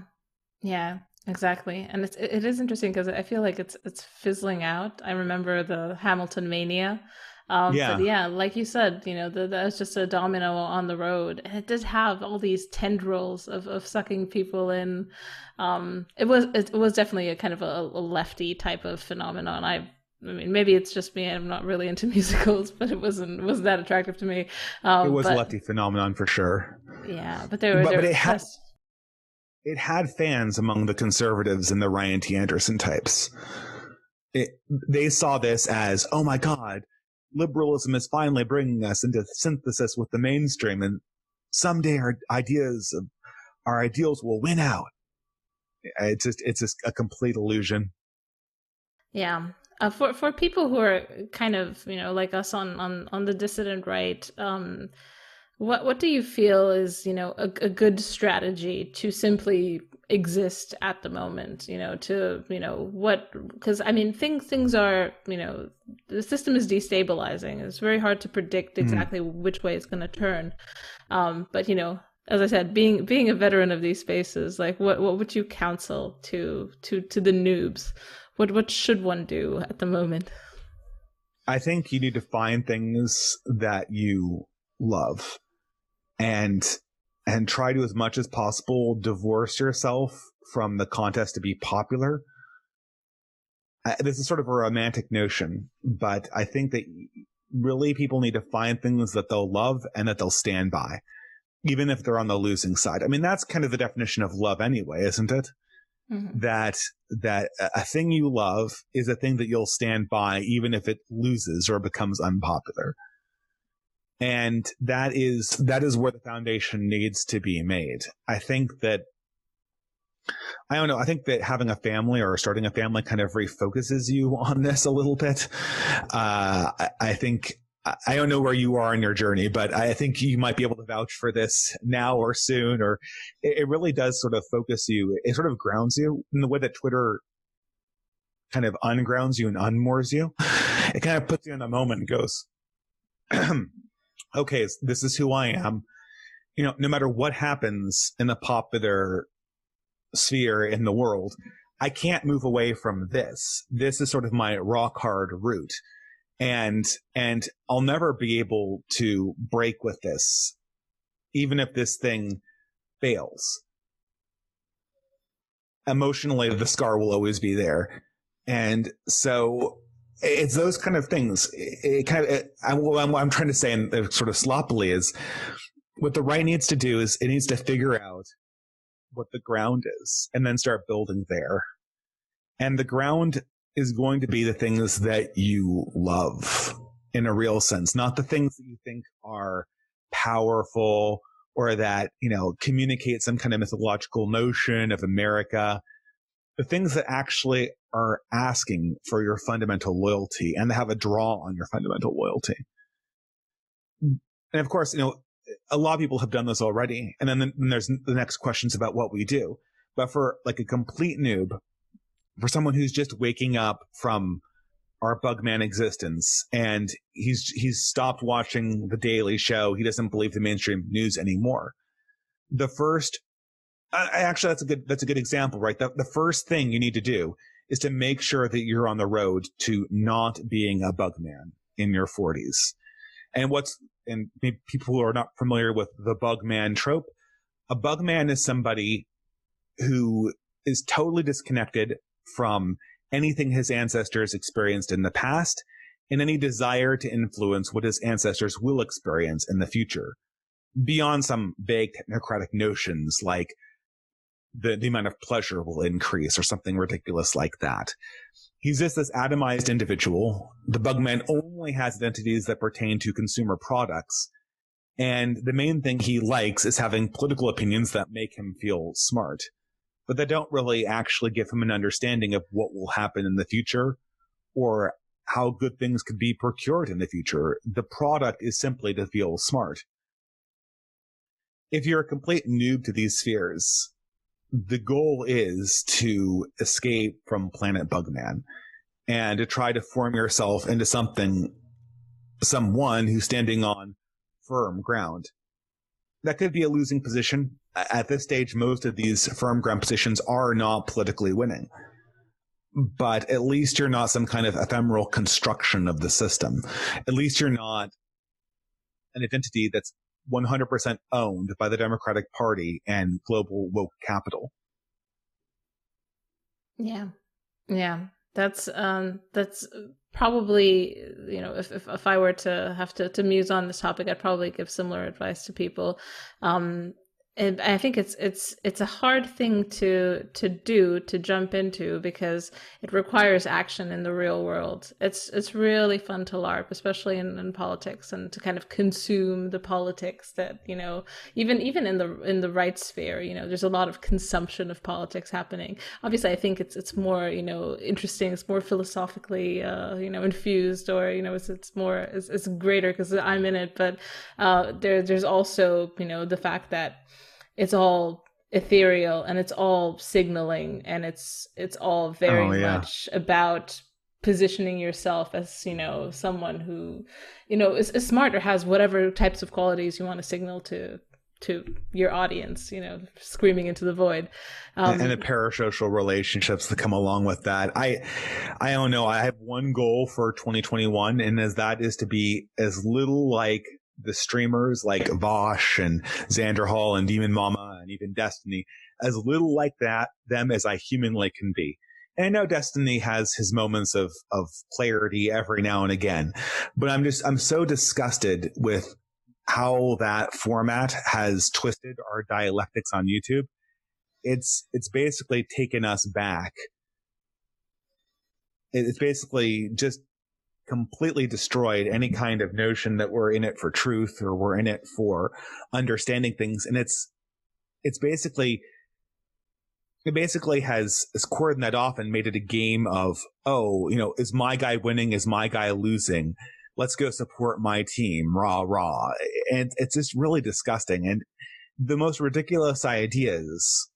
Yeah. Exactly, and it is interesting because I feel like it's fizzling out. I remember the Hamilton mania, but Yeah, yeah, like you said, that was just a domino on the road, and it did have all these tendrils of sucking people in. It was definitely a kind of a lefty type of phenomenon. I mean, maybe it's just me. I'm not really into musicals, but it wasn't that attractive to me. it was a But lefty phenomenon for sure. yeah, but they were But they're yes. it had fans among the conservatives and the Ryan T. Anderson types. They saw this as, oh my God, liberalism is finally bringing us into synthesis with the mainstream, and someday our ideals will win out. It's just a complete illusion. Yeah. For people who are kind of, like us on the dissident right, what do you feel is, a good strategy to simply exist at the moment, to, what, because I mean, things are, the system is destabilizing. It's very hard to predict Mm. exactly which way it's going to turn. But, as I said, being a veteran of these spaces, like what would you counsel to the noobs? What should one do at the moment? I think you need to find things that you love, and try to, as much as possible, divorce yourself from the contest to be popular. This is sort of a romantic notion, but I think that really people need to find things that they'll love and that they'll stand by, even if they're on the losing side. I mean, that's kind of the definition of love anyway, isn't it? Hmm. That a thing you love is a thing that you'll stand by, even if it loses or becomes unpopular. And that is where the foundation needs to be made. I don't know. I think that having a family or starting a family kind of refocuses you on this a little bit. I think, I don't know where you are in your journey, but I think you might be able to vouch for this now or soon, or it really does sort of focus you. It sort of grounds you in the way that Twitter kind of ungrounds you and unmoors you. It kind of puts you in a moment and goes, okay, this is who I am. No matter what happens in the popular sphere in the world, I can't move away from this. This is sort of my rock hard root. And I'll never be able to break with this, even if this thing fails. Emotionally, the scar will always be there. And so it's those kind of things. What I'm trying to say, and sort of sloppily, is what the right needs to do is it needs to figure out what the ground is and then start building there. And the ground is going to be the things that you love in a real sense, not the things that you think are powerful or that, communicate some kind of mythological notion of America. The things that actually are asking for your fundamental loyalty and have a draw on your fundamental loyalty. And of course, a lot of people have done this already. And then there's the next questions about what we do. But for like a complete noob, for someone who's just waking up from our Bugman existence and he's stopped watching the Daily Show, he doesn't believe the mainstream news anymore. The first, actually, that's a good example, right? The first thing you need to do is to make sure that you're on the road to not being a Bugman in your 40s. And maybe people who are not familiar with the Bugman trope, a Bugman is somebody who is totally disconnected from anything his ancestors experienced in the past and any desire to influence what his ancestors will experience in the future, beyond some vague technocratic notions like the amount of pleasure will increase or something ridiculous like that. He's just this atomized individual. The Bugman only has identities that pertain to consumer products. And the main thing he likes is having political opinions that make him feel smart, but that don't really actually give him an understanding of what will happen in the future or how good things could be procured in the future. The product is simply to feel smart. If you're a complete noob to these spheres, the goal is to escape from planet Bugman and to try to form yourself into someone who's standing on firm ground. that could be a losing position. At this stage, most of these firm ground positions are not politically winning. But at least you're not some kind of ephemeral construction of the system. At least you're not an identity that's 100% owned by the Democratic Party and global woke capital. Yeah. Yeah. That's probably, if I were to have to muse on this topic, I'd probably give similar advice to people. And I think it's a hard thing to jump into, because it requires action in the real world. It's really fun to LARP, especially in politics, and to kind of consume the politics that, even in the right sphere, there's a lot of consumption of politics happening. Obviously, I think it's more, interesting, it's more philosophically infused, or it's greater because I'm in it. But there's also the fact that it's all ethereal, and it's all signaling, and it's all very much about positioning yourself as someone who is smart, or has whatever types of qualities you want to signal to your audience, screaming into the void. And the parasocial relationships that come along with that. I don't know. I have one goal for 2021, and that is to be as little like the streamers like Vosh and Xander Hall and Demon Mama and even Destiny, as little like them as I humanly can be. And I know Destiny has his moments of clarity every now and again, but I'm so disgusted with how that format has twisted our dialectics on YouTube. It's basically taken us back. It's basically just completely destroyed any kind of notion that we're in it for truth, or we're in it for understanding things. And it basically has cordoned that off and made it a game of, is my guy winning? Is my guy losing? Let's go support my team, rah, rah. And it's just really disgusting. And the most ridiculous ideas,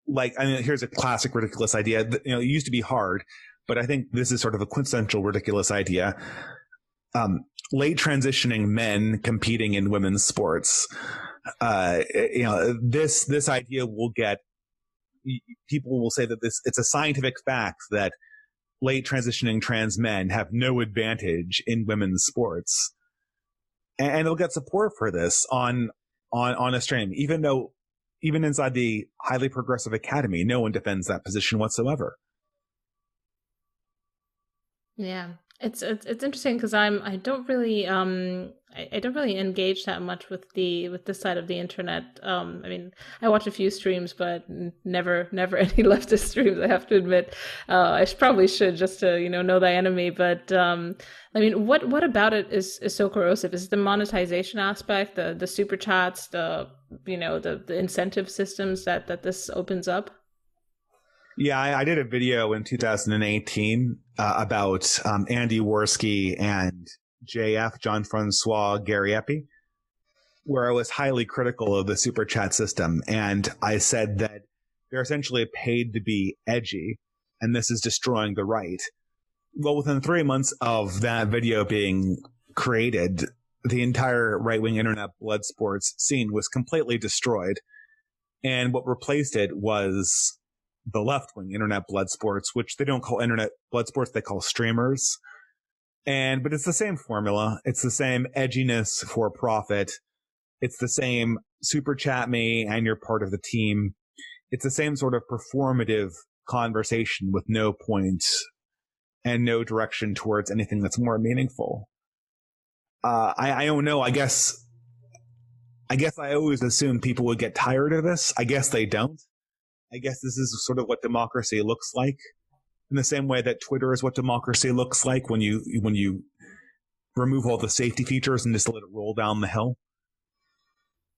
here's a classic ridiculous idea. It used to be hard, but I think this is sort of a quintessential ridiculous idea. Late transitioning men competing in women's sports. This idea will get, people will say that it's a scientific fact that late transitioning trans men have no advantage in women's sports. And it'll get support for this on a stream, even inside the highly progressive academy, no one defends that position whatsoever. Yeah, it's interesting, because I don't really engage that much with this side of the internet. I mean, I watch a few streams, but never any leftist streams, I have to admit. I probably should, just to know thy enemy. But I mean, what about it is so corrosive? Is the monetization aspect, the super chats, the incentive systems that this opens up? Yeah, I did a video in 2018 about Andy Worski and JF, John Francois Gariepi, where I was highly critical of the super chat system. And I said that they're essentially paid to be edgy, and this is destroying the right. Well, within 3 months of that video being created, the entire right-wing internet blood sports scene was completely destroyed. And what replaced it was the left-wing internet blood sports, which they don't call internet blood sports, they call streamers. But it's the same formula. It's the same edginess for profit. It's the same super chat me and you're part of the team. It's the same sort of performative conversation with no point and no direction towards anything that's more meaningful. I don't know. I guess I always assumed people would get tired of this. I guess they don't. I guess this is sort of what democracy looks like, in the same way that Twitter is what democracy looks like when you remove all the safety features and just let it roll down the hill.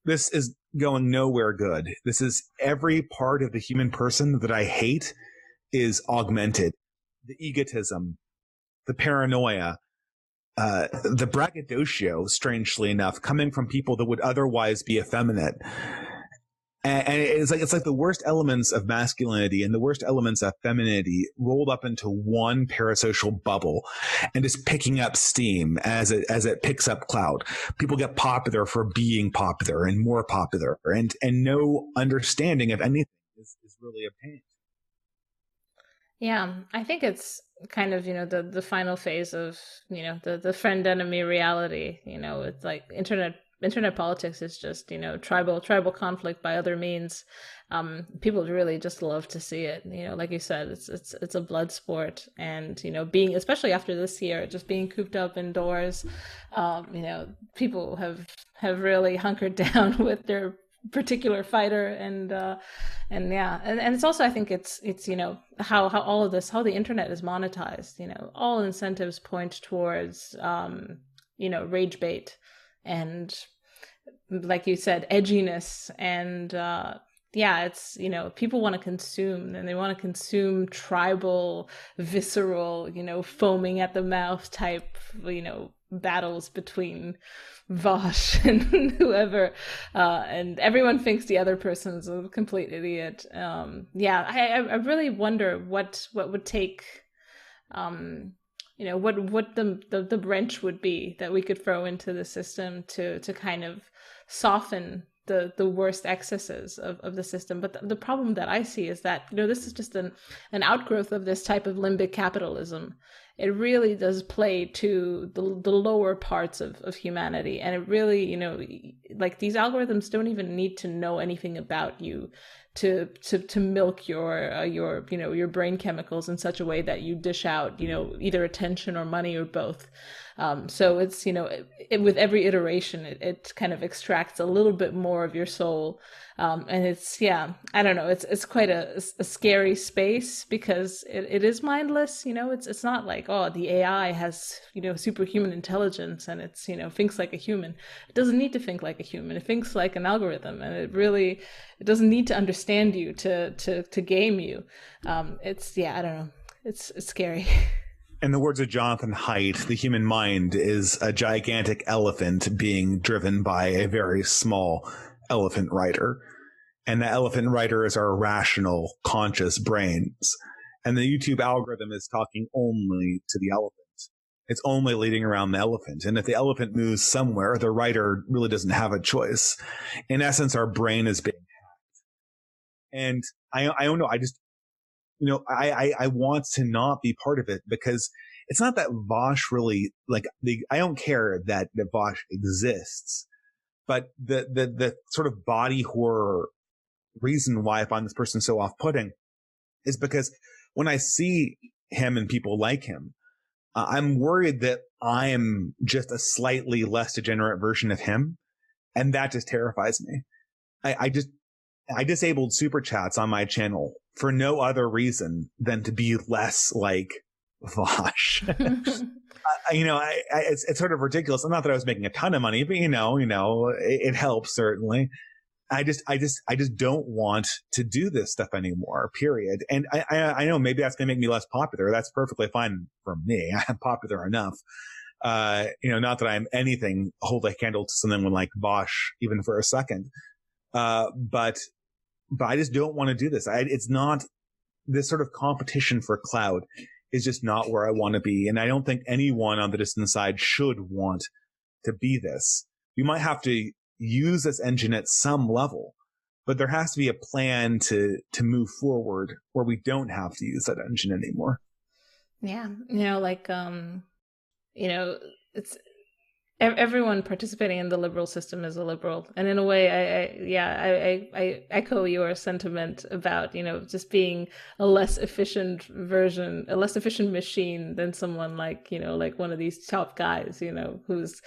This is going nowhere good. This is every part of the human person that I hate is augmented. The egotism, the paranoia, the braggadocio, strangely enough, coming from people that would otherwise be effeminate. And it's like the worst elements of masculinity and the worst elements of femininity rolled up into one parasocial bubble and just picking up steam as it picks up clout. People get popular for being popular and more popular, and no understanding of anything is really obtained. Yeah, I think it's kind of, the final phase of, the friend enemy reality. It's like internet politics is just, tribal conflict by other means. People really just love to see it. Like you said, it's a blood sport, and being, especially after this year, just being cooped up indoors, people have really hunkered down with their particular fighter, and yeah, and it's also, I think it's how all of this, how the internet is monetized. All incentives point towards rage bait, and like you said, edginess, and yeah, it's people want to consume, and they want to consume tribal, visceral, foaming at the mouth type battles between Vosh and whoever, and everyone thinks the other person's a complete idiot. Yeah, I really wonder what would take, what the wrench would be that we could throw into the system to kind of soften the worst excesses of the system. But the problem that I see is that this is just an outgrowth of this type of limbic capitalism. It really does play to the lower parts of humanity, and it really, like, these algorithms don't even need to know anything about you to milk your brain chemicals in such a way that you dish out either attention or money or both. So it's with every iteration it kind of extracts a little bit more of your soul, and it's, yeah, I don't know, it's quite a scary space, because it is mindless. It's not like, oh, the AI has superhuman intelligence and it's thinks like a human. It doesn't need to think like a human. It thinks like an algorithm, and it doesn't need to understand you to game you. It's, yeah, I don't know, it's scary. In the words of Jonathan Haidt, the human mind is a gigantic elephant being driven by a very small elephant rider. And the elephant rider is our rational, conscious brains. And the YouTube algorithm is talking only to the elephant. It's only leading around the elephant. And if the elephant moves somewhere, the rider really doesn't have a choice. In essence, our brain is being hacked. And I don't know, I just, I want to not be part of it, because it's not that Vosh really, like, I don't care that Vosh exists, but the sort of body horror reason why I find this person so off-putting is because when I see him and people like him, I'm worried that I am just a slightly less degenerate version of him, and that just terrifies me. I disabled super chats on my channel for no other reason than to be less like Vosh. It's sort of ridiculous. Not that I was making a ton of money, but it helps certainly. I just don't want to do this stuff anymore, period. And I know maybe that's going to make me less popular. That's perfectly fine for me. I'm popular enough. Not that I'm anything hold a candle to someone like Bosch, even for a second. But I just don't want to do this. It's not, this sort of competition for cloud is just not where I want to be. And I don't think anyone on the distant side should want to be this. We might have to use this engine at some level, but there has to be a plan to move forward where we don't have to use that engine anymore. Yeah. It's everyone participating in the liberal system is a liberal, and in a way, I echo your sentiment about just being a less efficient version, a less efficient machine than someone like like one of these top guys, who's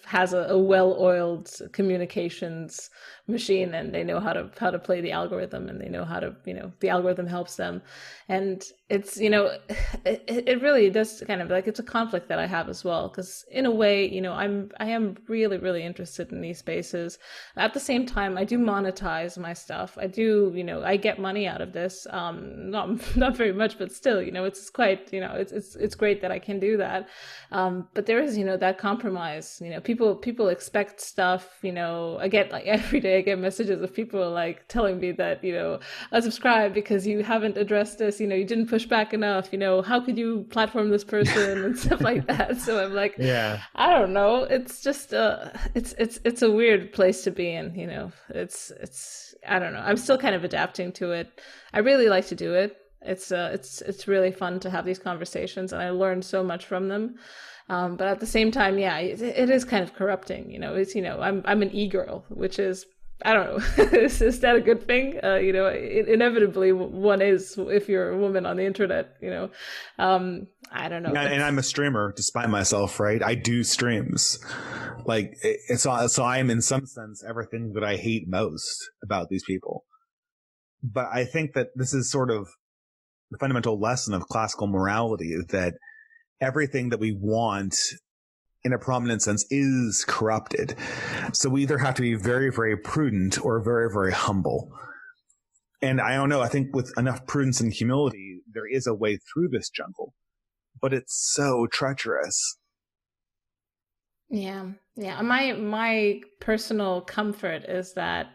has a well-oiled communications machine, and they know how to play the algorithm, and they know how to the algorithm helps them, and it's it really does kind of like, it's a conflict that I have as well, because in a way, I am really really interested in these spaces. At the same time, I do monetize my stuff. I do, I get money out of this, not very much, but still, it's quite, it's great that I can do that. But there is, that compromise. People expect stuff. I get, like, every day I get messages of people like telling me that, unsubscribe because you haven't addressed this, you didn't push back enough, how could you platform this person and stuff like that. So I'm like, Yeah. I don't know. It's just it's a weird place to be in, it's I don't know. I'm still kind of adapting to it. I really like to do it. It's really fun to have these conversations, and I learned so much from them. But at the same time, yeah, it is kind of corrupting. It's, I'm an e-girl, which is, I don't know, is that a good thing? Inevitably one is, if you're a woman on the internet. I don't know. Yeah, and I'm a streamer despite myself, right? I do streams. Like, so I'm in some sense everything that I hate most about these people. But I think that this is sort of the fundamental lesson of classical morality, is that everything that we want in a prominent sense is corrupted. So we either have to be very, very prudent or very, very humble. And I don't know, I think with enough prudence and humility, there is a way through this jungle, but it's so treacherous. Yeah. Yeah. My personal comfort is that,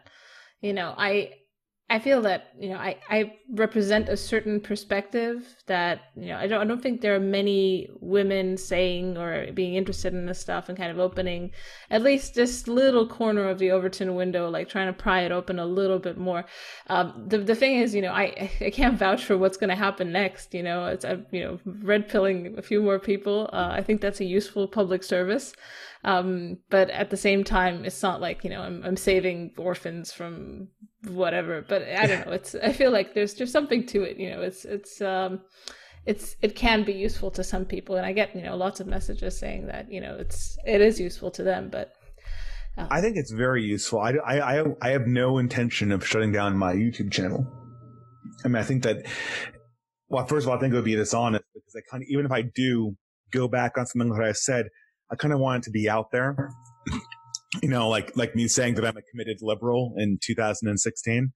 I feel that, I represent a certain perspective that, I don't think there are many women saying or being interested in this stuff and kind of opening at least this little corner of the Overton window, like trying to pry it open a little bit more. The thing is, I can't vouch for what's going to happen next. It's, red pilling a few more people. I think that's a useful public service. But at the same time, it's not like, I'm saving orphans from whatever, but I don't know. I feel like there's something to it. It can be useful to some people, and I get, lots of messages saying that, it is useful to them, but I think it's very useful. I have no intention of shutting down my YouTube channel. I mean, I think that, well, first of all, I think it would be dishonest, because I kind of, even if I do go back on something that I said, I kind of want it to be out there. Like me saying that I'm a committed liberal in 2016.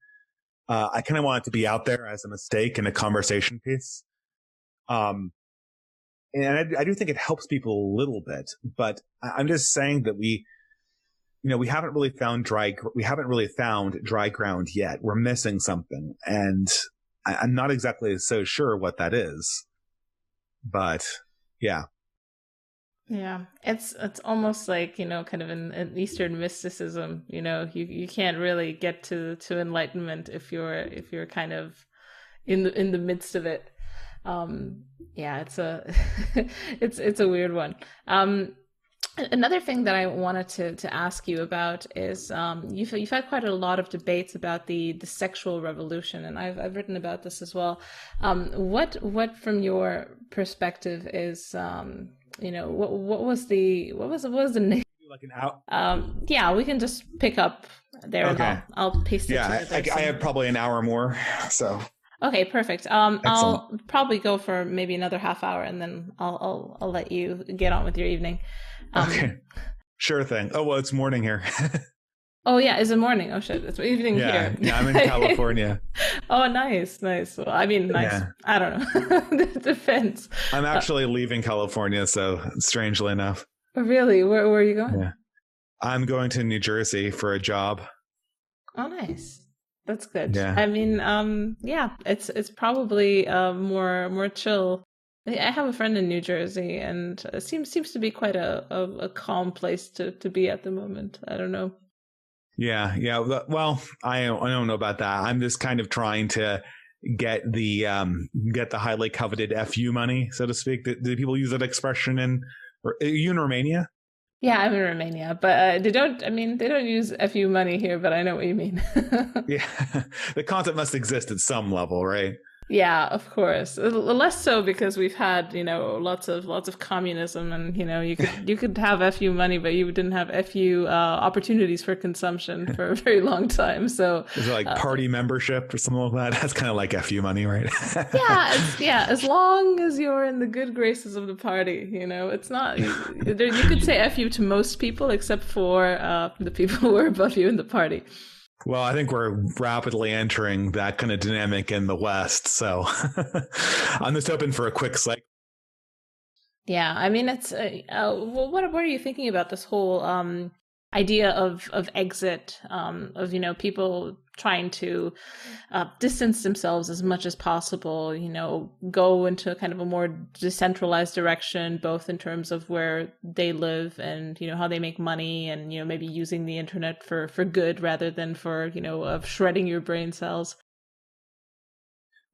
I kind of want it to be out there as a mistake and a conversation piece. And I do think it helps people a little bit, but I'm just saying that we haven't really found dry ground yet. We're missing something, and I'm not exactly so sure what that is, but yeah. Yeah, it's almost like, kind of an Eastern mysticism. You can't really get to enlightenment if you're kind of in the midst of it. Yeah, it's a it's a weird one. Another thing that I wanted to ask you about is, you've had quite a lot of debates about the sexual revolution, and I've written about this as well. What from your perspective is, what was the name? Like an out. Yeah, we can just pick up there. Okay. And I'll paste it. Yeah, I have probably an hour more. So. Okay, perfect. I'll probably go for maybe another half hour, and then I'll let you get on with your evening. Okay, sure thing. Oh, well, it's morning here. Oh yeah, is it morning? Oh shit, it's evening here. Yeah, I'm in California. Oh, nice. Well, I mean, nice. Yeah. I don't know. It depends. I'm actually leaving California, so strangely enough. Really? Where are you going? Yeah, I'm going to New Jersey for a job. Oh, nice. That's good. Yeah. I mean, yeah, it's probably more chill. I have a friend in New Jersey, and it seems to be quite a calm place to be at the moment. I don't know. Yeah. Well, I don't know about that. I'm just kind of trying to get the highly coveted FU money, so to speak. Do people use that expression are you in Romania? Yeah, I'm in Romania, but they don't use FU money here, but I know what you mean. Yeah, the concept must exist at some level, right? Yeah, of course. Less so because we've had, lots of communism, and you could have FU money, but you didn't have FU opportunities for consumption for a very long time. So, Is it like uh, party membership or something like that? That's kind of like FU money, right? yeah, as long as you're in the good graces of the party, it's not you could say FU to most people except for the people who are above you in the party. Well, I think we're rapidly entering that kind of dynamic in the West. So I'm just hoping for a quick cycle. Yeah, I mean, it's well, what are you thinking about this whole idea of exit, of people trying to distance themselves as much as possible, go into kind of a more decentralized direction, both in terms of where they live and how they make money, and maybe using the internet for good rather than for of shredding your brain cells.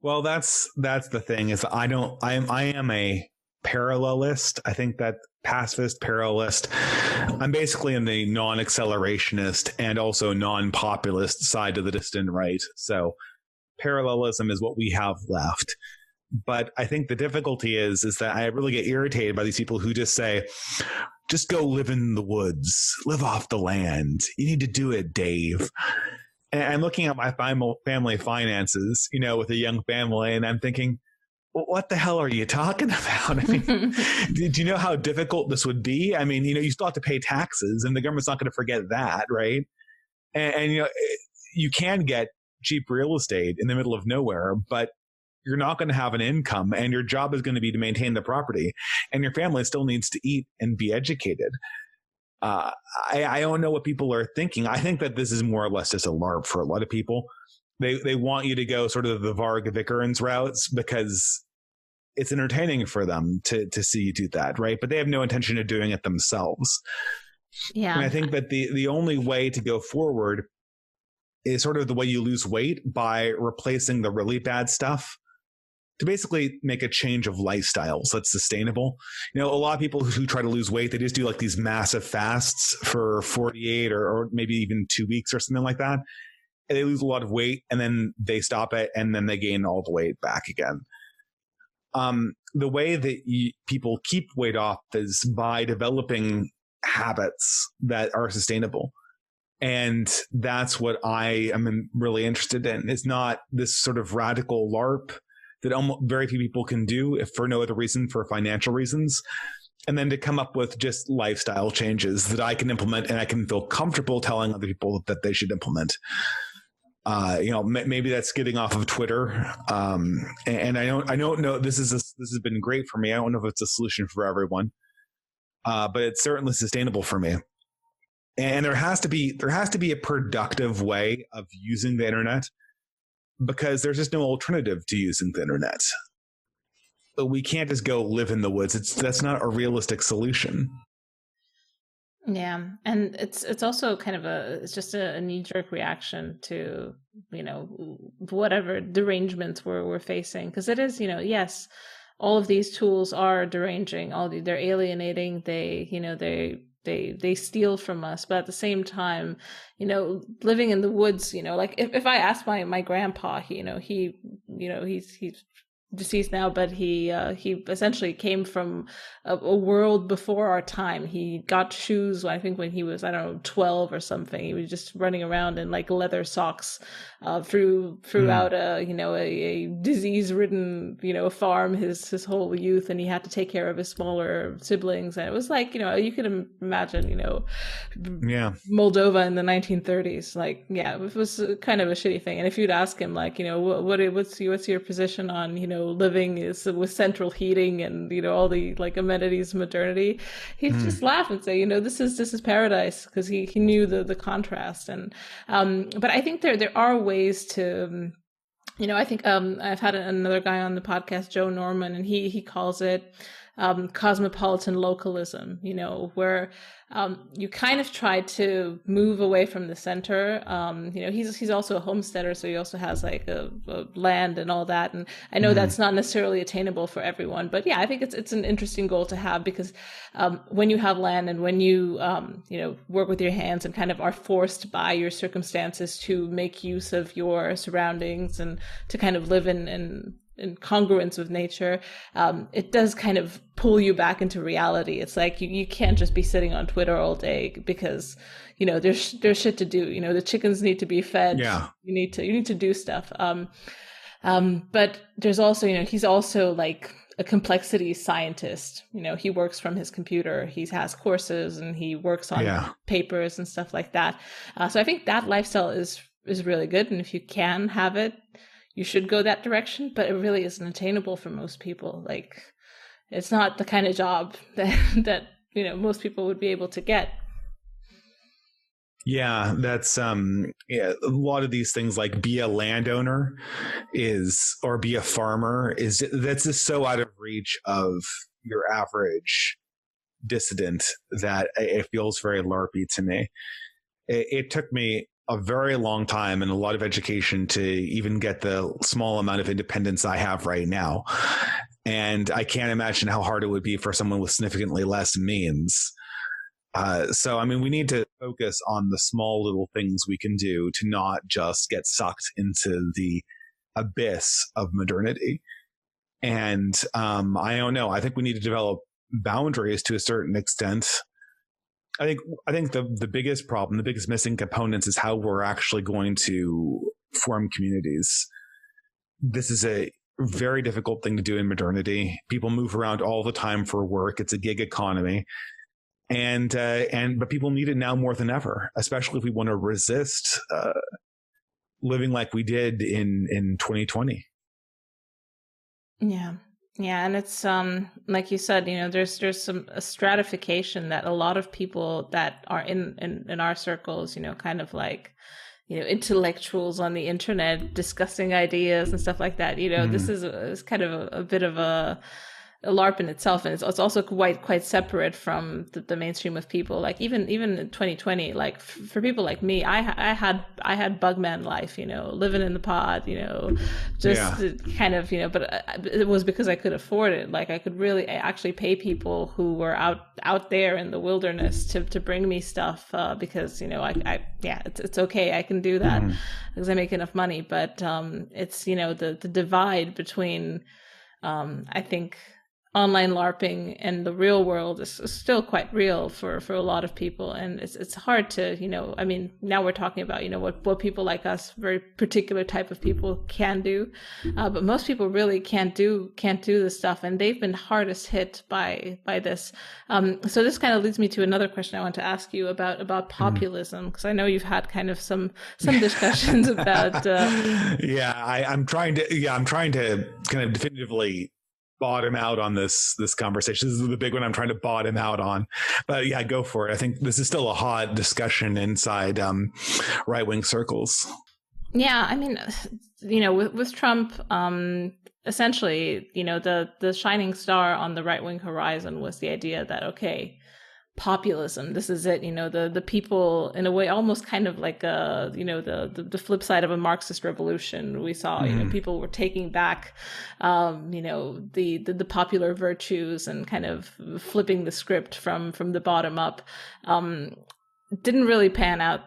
Well, that's the thing is I am a parallelist. I think that pacifist parallelist. I'm basically in the non-accelerationist and also non-populist side of the dissident right. So parallelism is what we have left. But I think the difficulty is that I really get irritated by these people who just say, just go live in the woods, live off the land. You need to do it, Dave. And I'm looking at my family finances, with a young family, and I'm thinking, well, what the hell are you talking about? I mean, do you know how difficult this would be? I mean, you still have to pay taxes, and the government's not going to forget that, right? And you can get cheap real estate in the middle of nowhere, but you're not going to have an income, and your job is going to be to maintain the property, and your family still needs to eat and be educated. I don't know what people are thinking. I think that this is more or less just a LARP for a lot of people. They want you to go sort of the Varg Vikernes routes because it's entertaining for them to see you do that, right? But they have no intention of doing it themselves. Yeah. And I think that the only way to go forward is sort of the way you lose weight by replacing the really bad stuff to basically make a change of lifestyles that's sustainable. A lot of people who try to lose weight, they just do like these massive fasts for 48 or maybe even 2 weeks or something like that. And they lose a lot of weight and then they stop it and then they gain all the weight back again. The way that people keep weight off is by developing habits that are sustainable. And that's what I am really interested in. It's not this sort of radical LARP that almost very few people can do if for no other reason, for financial reasons. And then to come up with just lifestyle changes that I can implement and I can feel comfortable telling other people that they should implement. Maybe that's getting off of Twitter. And I don't know, this has been great for me. I don't know if it's a solution for everyone, but it's certainly sustainable for me. And there has to be a productive way of using the internet, because there's just no alternative to using the internet. But we can't just go live in the woods. That's not a realistic solution. Yeah, and it's also kind of it's just a knee-jerk reaction to whatever derangements we're facing, because it is yes, all of these tools are deranging, they're alienating, they steal from us, but at the same time, living in the woods, like if I ask my grandpa, he's deceased now, but he essentially came from a world before our time. He got shoes, I think, when he was, I don't know, 12 or something. He was just running around in like leather socks throughout a disease-ridden farm his whole youth, and he had to take care of his smaller siblings. And it was like, you can imagine, Moldova in the 1930s. Like, yeah, it was kind of a shitty thing. And if you'd ask him, like, what's your position on living is with central heating and all the like amenities of modernity, he'd just laugh and say, this is paradise, because he knew the contrast. And but I think there are ways to I think I've had another guy on the podcast, Joe Norman, and he calls it cosmopolitan localism, where you kind of try to move away from the center. He's also a homesteader, so he also has like a land and all that. And I know that's not necessarily attainable for everyone, but yeah, I think it's an interesting goal to have, because when you have land and when you work with your hands and kind of are forced by your circumstances to make use of your surroundings and to kind of live in in congruence with nature, it does kind of pull you back into reality. It's like you can't just be sitting on Twitter all day because, there's shit to do. The chickens need to be fed. Yeah. You need to do stuff. But there's also, he's also like a complexity scientist. He works from his computer. He has courses and he works on papers and stuff like that. So I think that lifestyle is really good. And if you can have it, you should go that direction. But it really isn't attainable for most people. Like, it's not the kind of job that most people would be able to get. Yeah, that's a lot of these things, like be a landowner or be a farmer, that's just so out of reach of your average dissident that it feels very LARPy to me. It took me a very long time and a lot of education to even get the small amount of independence I have right now. And I can't imagine how hard it would be for someone with significantly less means. So, I mean, we need to focus on the small little things we can do to not just get sucked into the abyss of modernity. And I don't know. I think we need to develop boundaries to a certain extent. I think the biggest problem, the biggest missing components is how we're actually going to form communities. This is a very difficult thing to do in modernity. People move around all the time for work. It's a gig economy. But people need it now more than ever, especially if we want to resist living like we did in 2020. Yeah. And it's like you said, there's a stratification that a lot of people that are in our circles, kind of like, intellectuals on the internet discussing ideas and stuff like that. This is kind of a bit of a LARP in itself, and it's also quite separate from the mainstream of people. Like even in 2020, like for people like me, I had Bugman life, living in the pod, kind of, but it was because I could afford it. Like I could really actually pay people who were out there in the wilderness to bring me stuff because it's okay, I can do that because I make enough money. But it's the divide between I think online LARPing and the real world is still quite real for a lot of people, and it's hard to now we're talking about what people like us, very particular type of people, can do, but most people really can't do this stuff, and they've been hardest hit by this. So this kind of leads me to another question I want to ask you about populism, because I know you've had kind of some discussions about. I'm trying to kind of definitively bottom out on this conversation. This is the big one I'm trying to bottom out on. But yeah, go for it. I think this is still a hot discussion inside right-wing circles. Yeah, I mean, with Trump, essentially, the shining star on the right-wing horizon was the idea that, okay, populism, this is it, the people, in a way, almost kind of like the flip side of a Marxist revolution. We saw people were taking back the popular virtues and kind of flipping the script from the bottom up. Didn't really pan out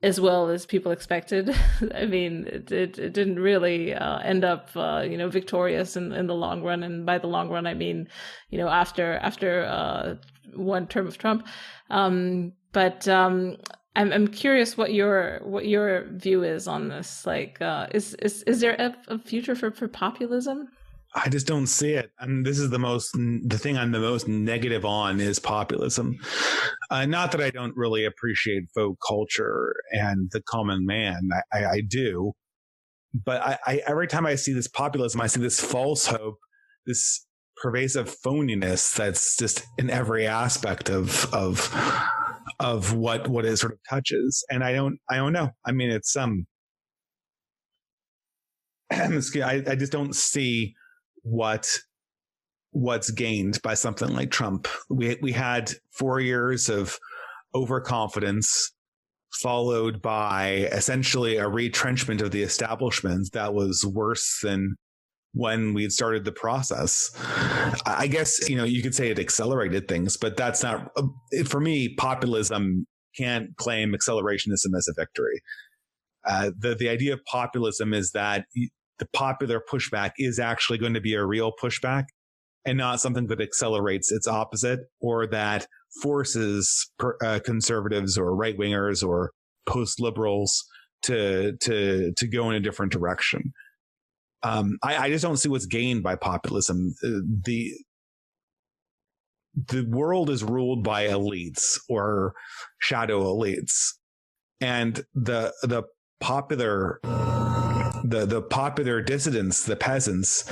as well as people expected. I mean, it didn't really end up victorious in the long run, and by the long run I mean after one term of Trump. But I'm curious what your view is on this. Like, is there a future for populism? I just don't see it. And this is the thing I'm the most negative on is populism. Not that I don't really appreciate folk culture and the common man. I do. But I every time I see this populism, I see this false hope, this pervasive phoniness that's just in every aspect of what it sort of touches. And I don't know. I mean, it's I just don't see what's gained by something like Trump. We had 4 years of overconfidence followed by essentially a retrenchment of the establishment that was worse than when we'd started the process. I guess, you could say it accelerated things, but that's not, for me, populism can't claim accelerationism as a victory. The idea of populism is that the popular pushback is actually going to be a real pushback and not something that accelerates its opposite or that forces conservatives or right wingers or post liberals to go in a different direction. I just don't see what's gained by populism. The world is ruled by elites or shadow elites, and the popular dissidents, the peasants,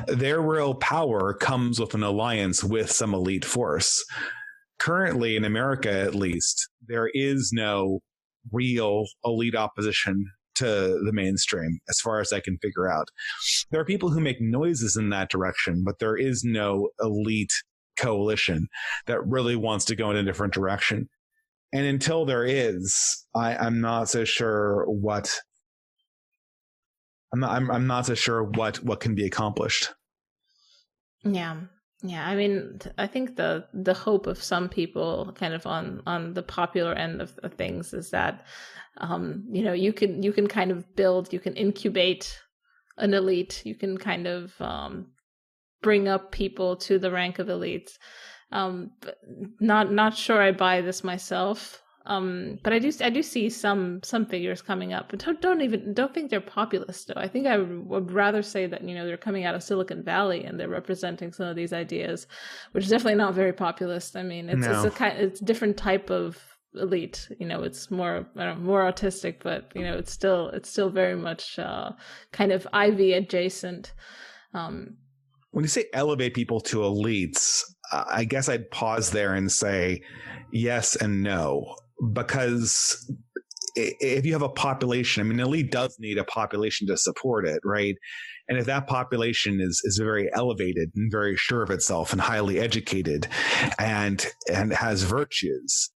their real power comes with an alliance with some elite force. Currently, in America at least, there is no real elite opposition to the mainstream, as far as I can figure out. There are people who make noises in that direction, but there is no elite coalition that really wants to go in a different direction. And until there is, I'm not so sure what I'm not so sure what can be accomplished. Yeah. I mean, I think the hope of some people, kind of on the popular end of things, is that you can kind of build, you can incubate an elite, you can kind of bring up people to the rank of elites. But not sure I buy this myself. But I do see some figures coming up, but don't think they're populist though. I think I would rather say that they're coming out of Silicon Valley and they're representing some of these ideas, which is definitely not very populist. I mean, it's a different type of elite. It's more more autistic, but it's still very much kind of Ivy adjacent. When you say elevate people to elites, I guess I'd pause there and say yes and no, because if you have a population, I mean, an elite does need a population to support it, right? And if that population is very elevated and very sure of itself and highly educated and has virtues,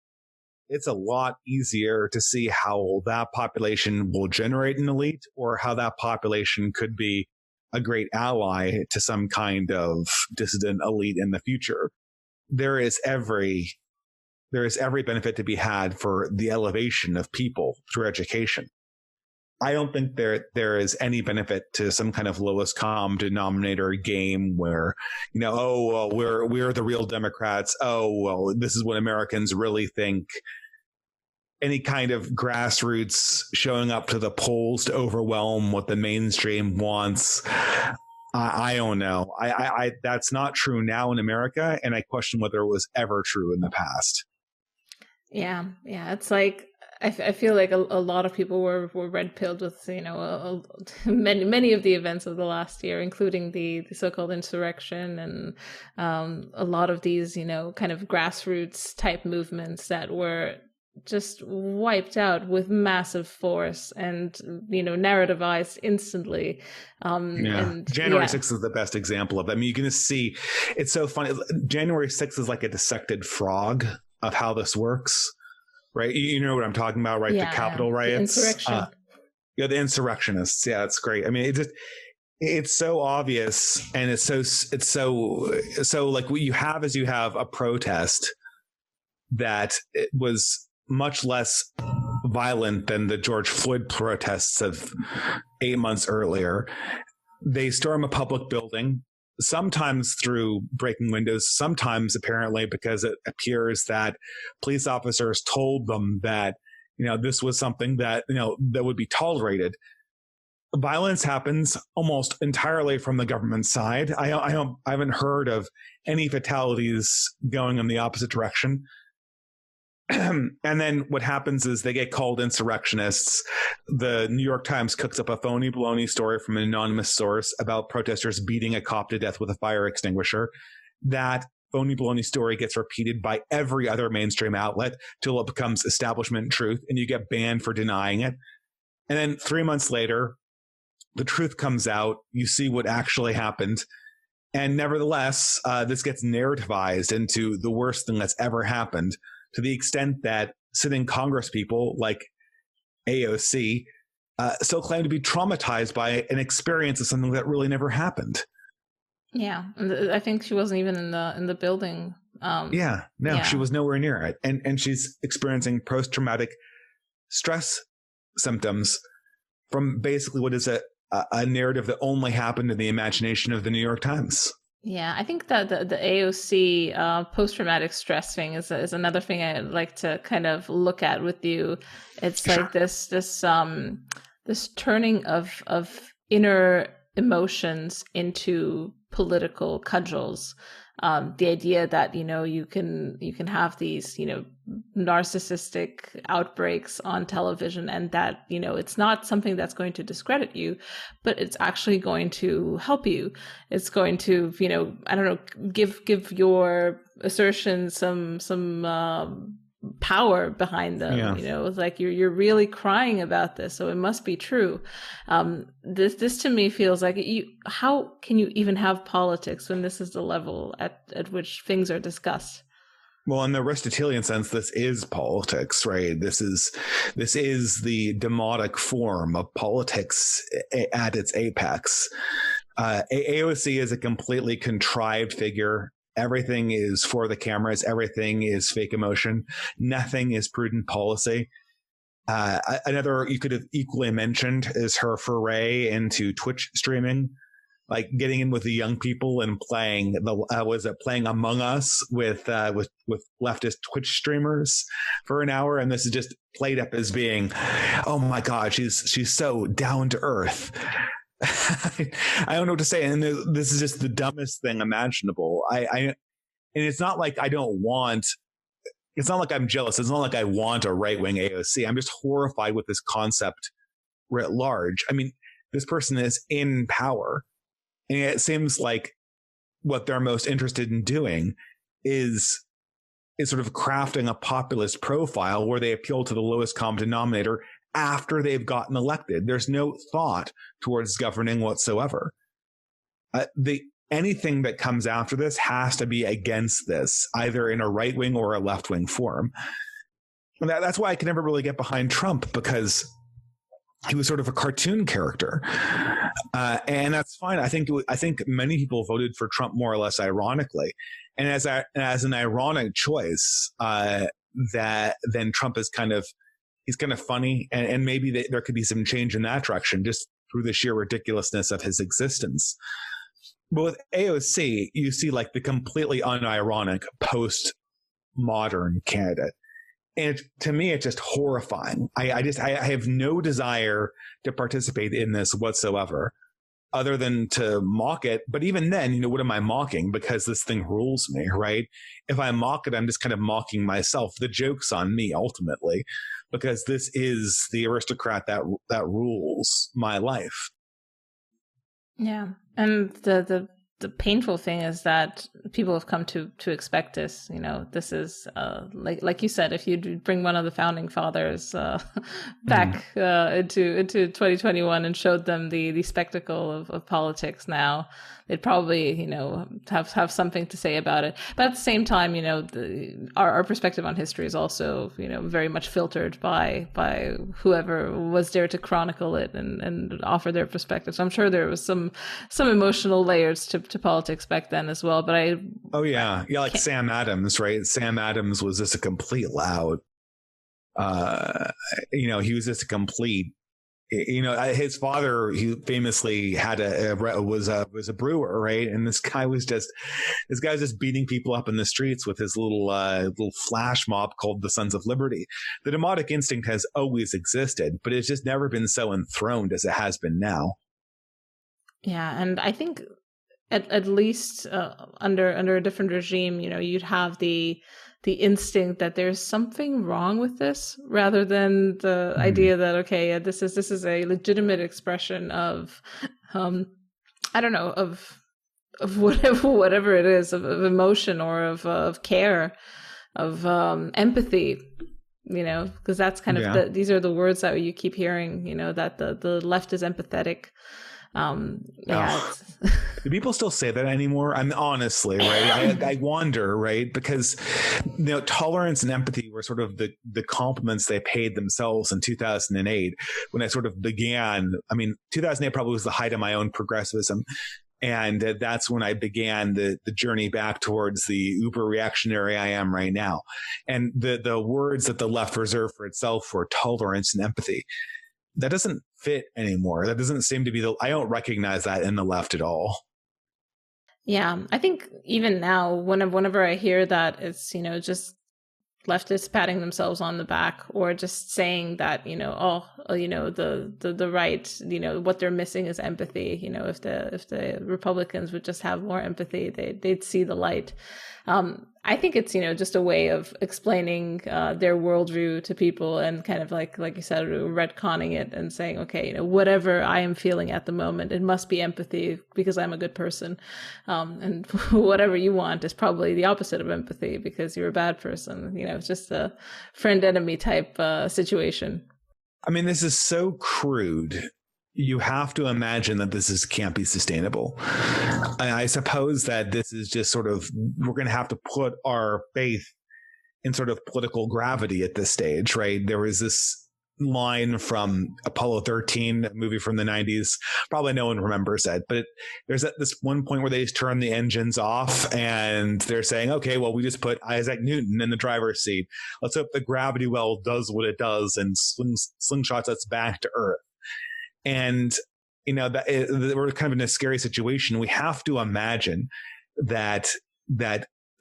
it's a lot easier to see how that population will generate an elite or how that population could be a great ally to some kind of dissident elite in the future. There is every benefit to be had for the elevation of people through education. I don't think there is any benefit to some kind of lowest common denominator game where, oh, well, we're the real Democrats. Oh, well, this is what Americans really think. Any kind of grassroots showing up to the polls to overwhelm what the mainstream wants. I don't know. I that's not true now in America, and I question whether it was ever true in the past. Yeah. It's like I feel like a lot of people were red pilled with many of the events of the last year, including the so-called insurrection and a lot of these kind of grassroots type movements that were just wiped out with massive force and narrativized instantly. And January 6th is the best example of it. I mean, you're going to see, it's so funny. January 6th is like a dissected frog of how this works, right? You know what I'm talking about, right? The Capitol riots, the insurrection. The insurrectionists. Yeah, it's great. I mean, it's so obvious, and it's so like what you have is you have a protest that it was much less violent than the George Floyd protests of 8 months earlier. They storm a public building, sometimes through breaking windows, sometimes apparently because it appears that police officers told them that, this was something that, that would be tolerated. Violence happens almost entirely from the government side. I haven't heard of any fatalities going in the opposite direction. And then what happens is they get called insurrectionists. The New York Times cooks up a phony baloney story from an anonymous source about protesters beating a cop to death with a fire extinguisher. That phony baloney story gets repeated by every other mainstream outlet till it becomes establishment truth, and you get banned for denying it. And then 3 months later, the truth comes out. You see what actually happened. And nevertheless, this gets narrativized into the worst thing that's ever happened, to the extent that sitting Congress people like AOC still claim to be traumatized by an experience of something that really never happened. Yeah, and I think she wasn't even in the building. She was nowhere near it, and she's experiencing post-traumatic stress symptoms from basically what is a a narrative that only happened in the imagination of the New York Times. Yeah, I think that the AOC post-traumatic stress thing is another thing I'd like to kind of look at with you. It's like this turning of inner emotions into political cudgels. The idea that you can have these narcissistic outbreaks on television, and that it's not something that's going to discredit you, but it's actually going to help you. It's going to I don't know, give your assertions some power behind them. Yeah. It's like you're really crying about this, so it must be true. This to me feels like how can you even have politics when this is the level at which things are discussed? Well, in the Aristotelian sense, this is politics, right? This is the demotic form of politics at its apex. AOC is a completely contrived figure. Everything is for the cameras. Everything is fake emotion. Nothing is prudent policy. Another you could have equally mentioned is her foray into Twitch streaming, like getting in with the young people and playing playing Among Us with leftist Twitch streamers for an hour, and this is just played up as being, oh my God, she's so down to earth. I don't know what to say, and this is just the dumbest thing imaginable. And it's not like I don't want. It's not like I'm jealous. It's not like I want a right-wing AOC. I'm just horrified with this concept writ large. I mean, this person is in power, and it seems like what they're most interested in doing is sort of crafting a populist profile where they appeal to the lowest common denominator after they've gotten elected. There's no thought towards governing whatsoever. Anything that comes after this has to be against this, either in a right-wing or a left-wing form. And that's why I can never really get behind Trump, because he was sort of a cartoon character. And that's fine. I think many people voted for Trump more or less ironically. And as an ironic choice, that then Trump is he's kind of funny, and maybe there could be some change in that direction just through the sheer ridiculousness of his existence. But with AOC, you see like the completely unironic post-modern candidate. And to me, it's just horrifying. I have no desire to participate in this whatsoever, other than to mock it. But even then, what am I mocking? Because this thing rules me, right? If I mock it, I'm just kind of mocking myself. The joke's on me ultimately, because this is the aristocrat that rules my life. Yeah, and the painful thing is that people have come to expect this. This is like you said, if you bring one of the founding fathers back into 2021 and showed them the spectacle of politics now, they'd probably have something to say about it. But at the same time, our perspective on history is also very much filtered by whoever was there to chronicle it and offer their perspective. So I'm sure there was some emotional layers to politics back then as well. But like Sam Adams, right? Sam Adams was just a complete loud. He was just a complete. His father, he famously was a brewer, right? And this guy was just beating people up in the streets with his little flash mob called the Sons of Liberty. The demonic instinct has always existed, but it's just never been so enthroned as it has been now. Yeah, and I think at least under a different regime, you'd have the instinct that there's something wrong with this, rather than the idea that this is a legitimate expression of I don't know, of whatever it is, of emotion or of care, of empathy. Because that's kind of these are the words that you keep hearing. That the left is empathetic. Do people still say that anymore? I'm honestly, right? I wonder, right? Because tolerance and empathy were sort of the compliments they paid themselves in 2008 when I sort of began. I mean, 2008 probably was the height of my own progressivism. And that's when I began the journey back towards the uber reactionary I am right now. And the words that the left reserved for itself were tolerance and empathy. that doesn't fit anymore. That doesn't seem to be I don't recognize that in the left at all. Yeah, I think even now, whenever I hear that, it's, just leftists patting themselves on the back, or just saying that, the right, what they're missing is empathy. If the Republicans would just have more empathy, they'd see the light. I think it's, just a way of explaining their worldview to people, and kind of like you said, retconning it and saying, okay, whatever I am feeling at the moment, it must be empathy because I'm a good person. And whatever you want is probably the opposite of empathy because you're a bad person. It's just a friend enemy type situation. I mean, this is so crude. You have to imagine that can't be sustainable. I suppose that this is just sort of, we're going to have to put our faith in sort of political gravity at this stage, right? There was this line from Apollo 13, a movie from the 90s. Probably no one remembers it, but there's at this one point where they just turn the engines off and they're saying, okay, well, we just put Isaac Newton in the driver's seat. Let's hope the gravity well does what it does and slingshots us back to Earth. And, we're kind of in a scary situation. We have to imagine that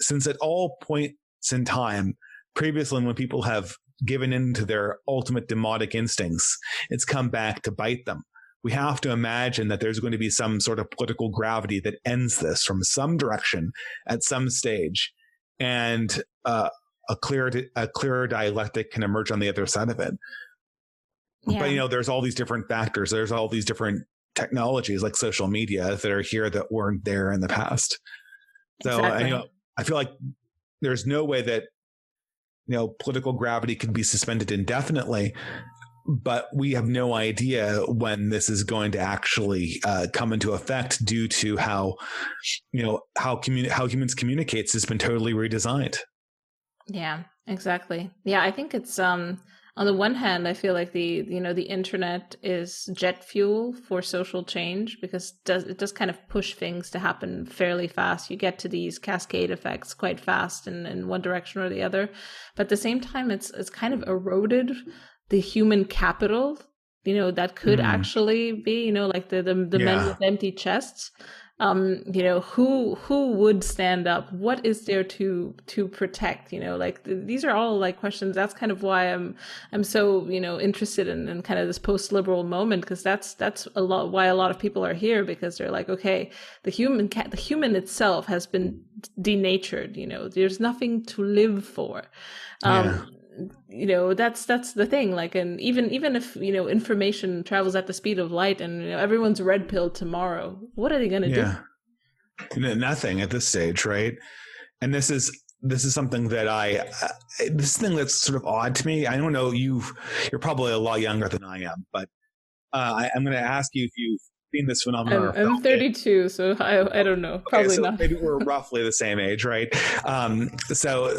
since at all points in time, previously when people have given in to their ultimate demonic instincts, it's come back to bite them. We have to imagine that there's going to be some sort of political gravity that ends this from some direction at some stage. And a clearer dialectic can emerge on the other side of it. Yeah. But, there's all these different factors. There's all these different technologies like social media that are here that weren't there in the past. So exactly. I feel like there's no way that, political gravity can be suspended indefinitely, but we have no idea when this is going to actually come into effect due to how humans communicate has been totally redesigned. Yeah, exactly. Yeah, I think it's on the one hand, I feel like the internet is jet fuel for social change because it does kind of push things to happen fairly fast. You get to these cascade effects quite fast in one direction or the other. But at the same time, it's kind of eroded the human capital, that could actually be, like the men with empty chests. Who would stand up? What is there to protect? These are all like questions. That's kind of why I'm so interested in kind of this post-liberal moment, because that's a lot why a lot of people are here, because they're like, okay, the human itself has been denatured. There's nothing to live for. That's the thing. Like, and even if information travels at the speed of light, and everyone's red pilled tomorrow, what are they going to do? Nothing at this stage, right? And this is something that this thing that's sort of odd to me. I don't know, you're probably a lot younger than I am, but I'm going to ask you if you've seen this phenomenon. I'm 32, so I don't know. Probably okay, so not. Maybe we're roughly the same age, right? So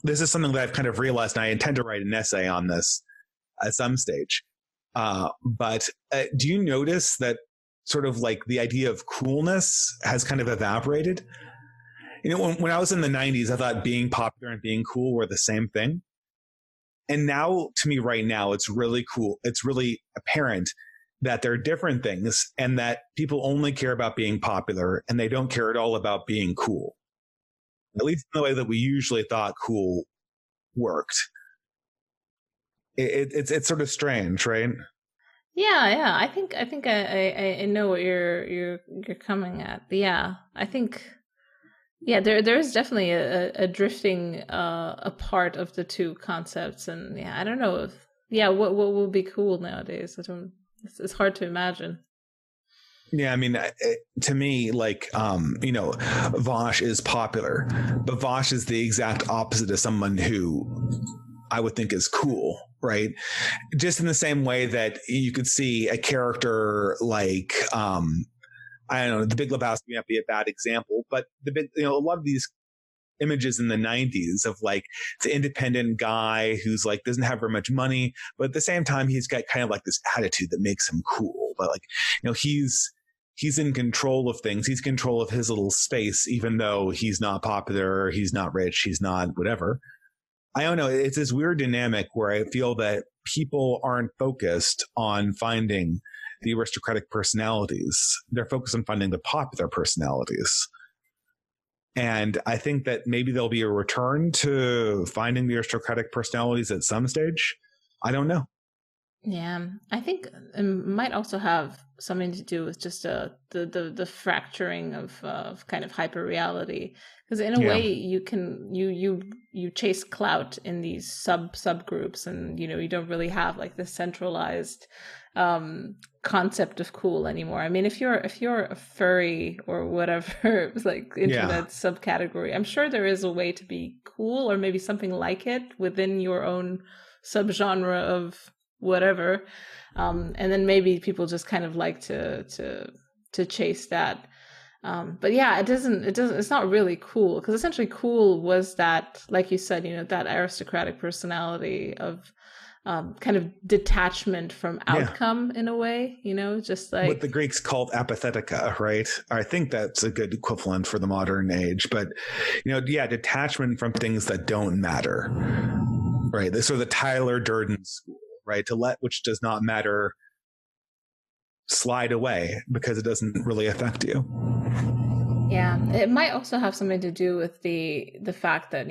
this is something that I've kind of realized, and I intend to write an essay on this at some stage. But do you notice that sort of like the idea of coolness has kind of evaporated? When I was in the 90s, I thought being popular and being cool were the same thing. And now, to me right now, it's really cool. It's really apparent that they're different things, and that people only care about being popular and they don't care at all about being cool. At least in the way that we usually thought cool worked. It's sort of strange, right? Yeah. I think I know what you're coming at. But yeah, I think there is definitely a drifting apart of the two concepts, and I don't know if what will be cool nowadays. It's hard to imagine. Yeah, I mean, to me, like, Vosh is popular, but Vosh is the exact opposite of someone who I would think is cool, right? Just in the same way that you could see a character like, I don't know, The Big Lebowski might be a bad example, but a lot of these images in the 90s of like the independent guy who's like doesn't have very much money, but at the same time he's got kind of like this attitude that makes him cool. But like, he's in control of things. He's in control of his little space, even though he's not popular, he's not rich, he's not whatever. I don't know. It's this weird dynamic where I feel that people aren't focused on finding the aristocratic personalities. They're focused on finding the popular personalities. And I think that maybe there'll be a return to finding the aristocratic personalities at some stage. I don't know. Yeah, I think it might also have something to do with just the fracturing of kind of hyper reality. Because in a Yeah. way, you chase clout in these subgroups, and you don't really have like the centralized concept of cool anymore. I mean, if you're a furry or whatever like internet subcategory, I'm sure there is a way to be cool, or maybe something like it within your own subgenre of whatever, and then maybe people just kind of like to chase that, but yeah, it's not really cool, because essentially cool was that, like you said, that aristocratic personality of kind of detachment from outcome in a way, just like what the Greeks called apathetica, right? I think that's a good equivalent for the modern age, but detachment from things that don't matter, right? This sort of the Tyler Durden school, right? To let which does not matter slide away because it doesn't really affect you. Yeah, it might also have something to do with the fact that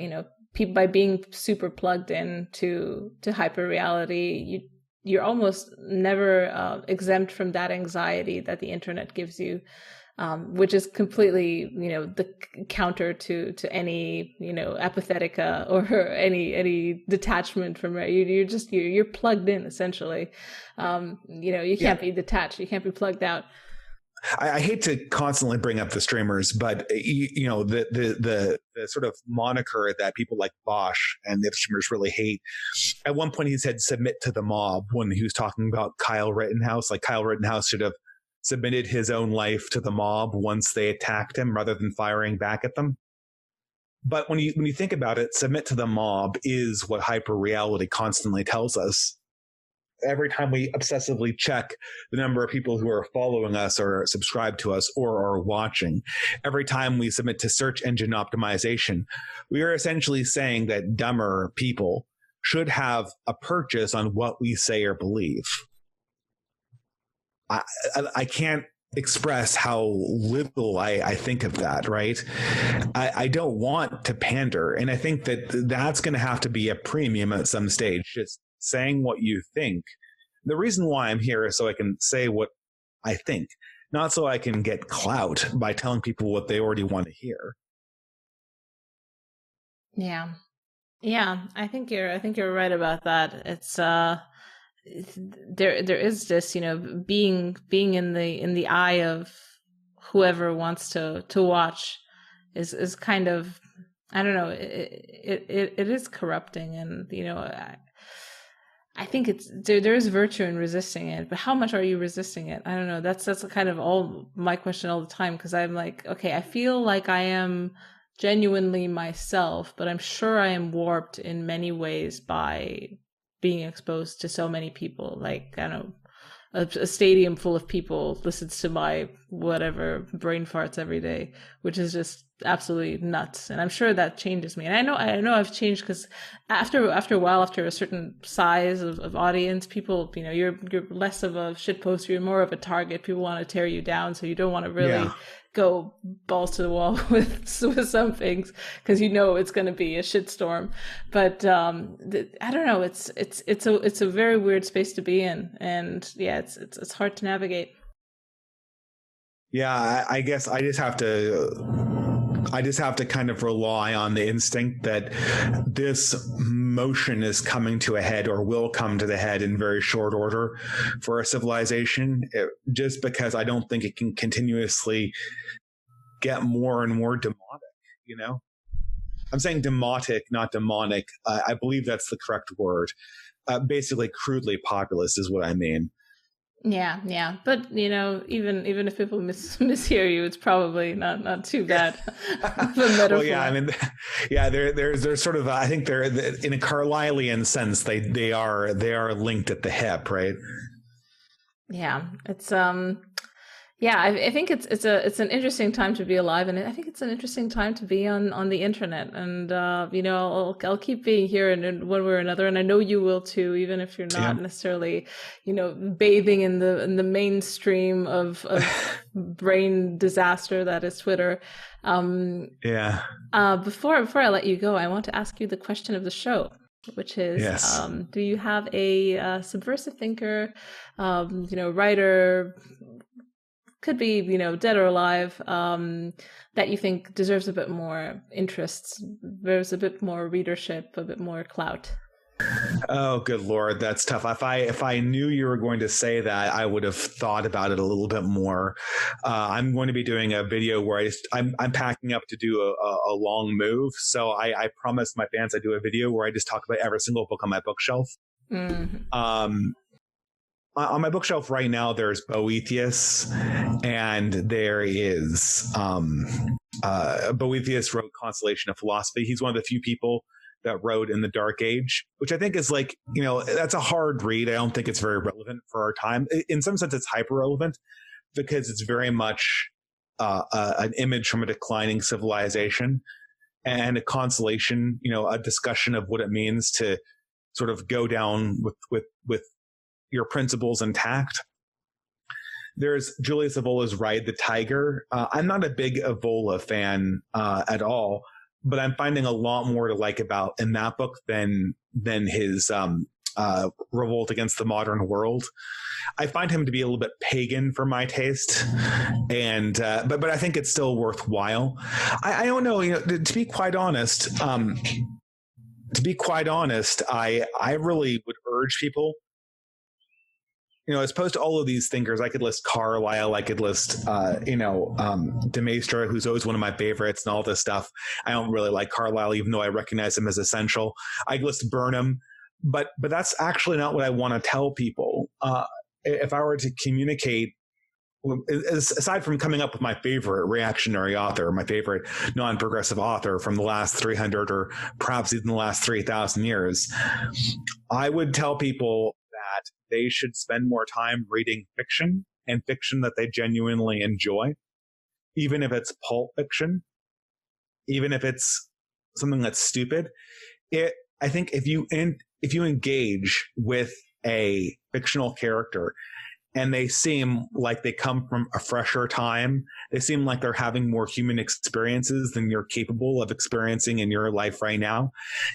people, by being super plugged in to hyper reality, you're almost never exempt from that anxiety that the internet gives you, which is completely the counter to any apathetica or any detachment from it. You're plugged in essentially. You can't be detached, you can't be plugged out. I hate to constantly bring up the streamers, but the sort of moniker that people like Bosch and the other streamers really hate. At one point, he said "submit to the mob" when he was talking about Kyle Rittenhouse. Like Kyle Rittenhouse should have submitted his own life to the mob once they attacked him, rather than firing back at them. But when you think about it, submit to the mob is what hyper reality constantly tells us. Every time we obsessively check the number of people who are following us or subscribe to us or are watching, every time we submit to search engine optimization, we are essentially saying that dumber people should have a purchase on what we say or believe. I can't express how little I think of that, right? I don't want to pander. And I think that that's going to have to be a premium at some stage, just saying what you think. The reason why I'm here is so I can say what I think, not so I can get clout by telling people what they already want to hear. Yeah. I think you're right about that. It's there is this, being in the eye of whoever wants to watch is kind of, I don't know, it is corrupting, and I think there is virtue in resisting it, but how much are you resisting it? I don't know. That's kind of all my question all the time, because I'm like, okay, I feel like I am genuinely myself, but I'm sure I am warped in many ways by being exposed to so many people. Like, I don't know, a stadium full of people listens to my whatever brain farts every day, which is just absolutely nuts. And I'm sure that changes me. And I know I've changed, because after a while, after a certain size of audience, people, you're less of a shitposter, you're more of a target. People want to tear you down, so you don't want to really go balls to the wall with some things, because it's going to be a shitstorm. But I don't know. It's a very weird space to be in, and yeah, it's hard to navigate. Yeah, I guess I just have to kind of rely on the instinct that this motion is coming to a head, or will come to the head in very short order for our civilization, just because I don't think it can continuously get more and more demonic, I'm saying demotic, not demonic. I believe that's the correct word. Basically, crudely populist is what I mean. Yeah. But, even if people mishear you, it's probably not too bad of a metaphor. Well, yeah, I mean, yeah, there's sort of, I think they're in a Carlylean sense, they are linked at the hip, right? Yeah, it's Yeah, I think it's an interesting time to be alive, and I think it's an interesting time to be on the internet. And I'll keep being here in one way or another, and I know you will too, even if you're Yeah. not necessarily, bathing in the mainstream of brain disaster that is Twitter. Um, Yeah. before I let you go, I want to ask you the question of the show, which is, Yes. do you have a subversive thinker, writer? Could be, dead or alive, that you think deserves a bit more interest, there's a bit more readership, a bit more clout. Oh, good Lord, that's tough. If I knew you were going to say that, I would have thought about it a little bit more. I'm going to be doing a video where I'm packing up to do a long move, so I promised my fans I do a video where I just talk about every single book on my bookshelf. Mm. Um, on my bookshelf right now, there's Boethius, and there is Boethius wrote Constellation of Philosophy. He's one of the few people that wrote in the Dark Age, which I think is like, that's a hard read. I don't think it's very relevant for our time. In some sense, it's hyper relevant because it's very much an image from a declining civilization and a constellation, a discussion of what it means to sort of go down with your principles intact. There's Julius Evola's Ride the Tiger. I'm not a big Evola fan at all, but I'm finding a lot more to like about in that book than his revolt against the modern world. I find him to be a little bit pagan for my taste, and but I think it's still worthwhile. I don't know, to be quite honest. I really would urge people, as opposed to all of these thinkers. I could list Carlyle, I could list, de Maistre, who's always one of my favorites, and all this stuff. I don't really like Carlyle, even though I recognize him as essential. I could list Burnham, but that's actually not what I want to tell people. If I were to communicate, aside from coming up with my favorite reactionary author, my favorite non-progressive author from the last 300 or perhaps even the last 3,000 years, I would tell people that they should spend more time reading fiction, and fiction that they genuinely enjoy, even if it's pulp fiction, even if it's something that's stupid. I think if you engage with a fictional character and they seem like they come from a fresher time, they seem like they're having more human experiences than you're capable of experiencing in your life right now,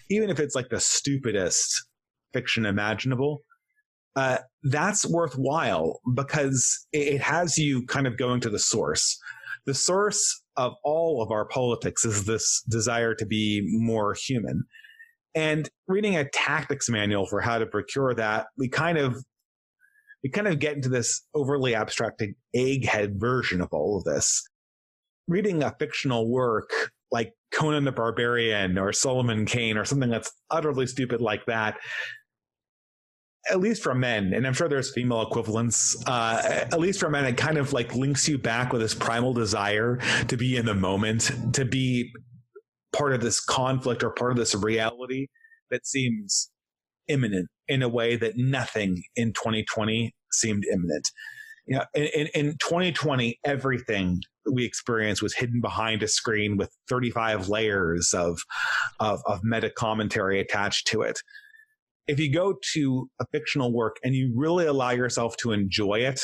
even if it's like the stupidest fiction imaginable, that's worthwhile because it has you kind of going to the source. The source of all of our politics is this desire to be more human. And reading a tactics manual for how to procure that, we kind of get into this overly abstracted egghead version of all of this. Reading a fictional work like Conan the Barbarian or Solomon Kane or something that's utterly stupid like that, at least for men, and I'm sure there's female equivalents, at least for men, it kind of like links you back with this primal desire to be in the moment, to be part of this conflict or part of this reality that seems imminent in a way that nothing in 2020 seemed imminent. In 2020, everything we experienced was hidden behind a screen with 35 layers of meta commentary attached to it. If you go to a fictional work and you really allow yourself to enjoy it,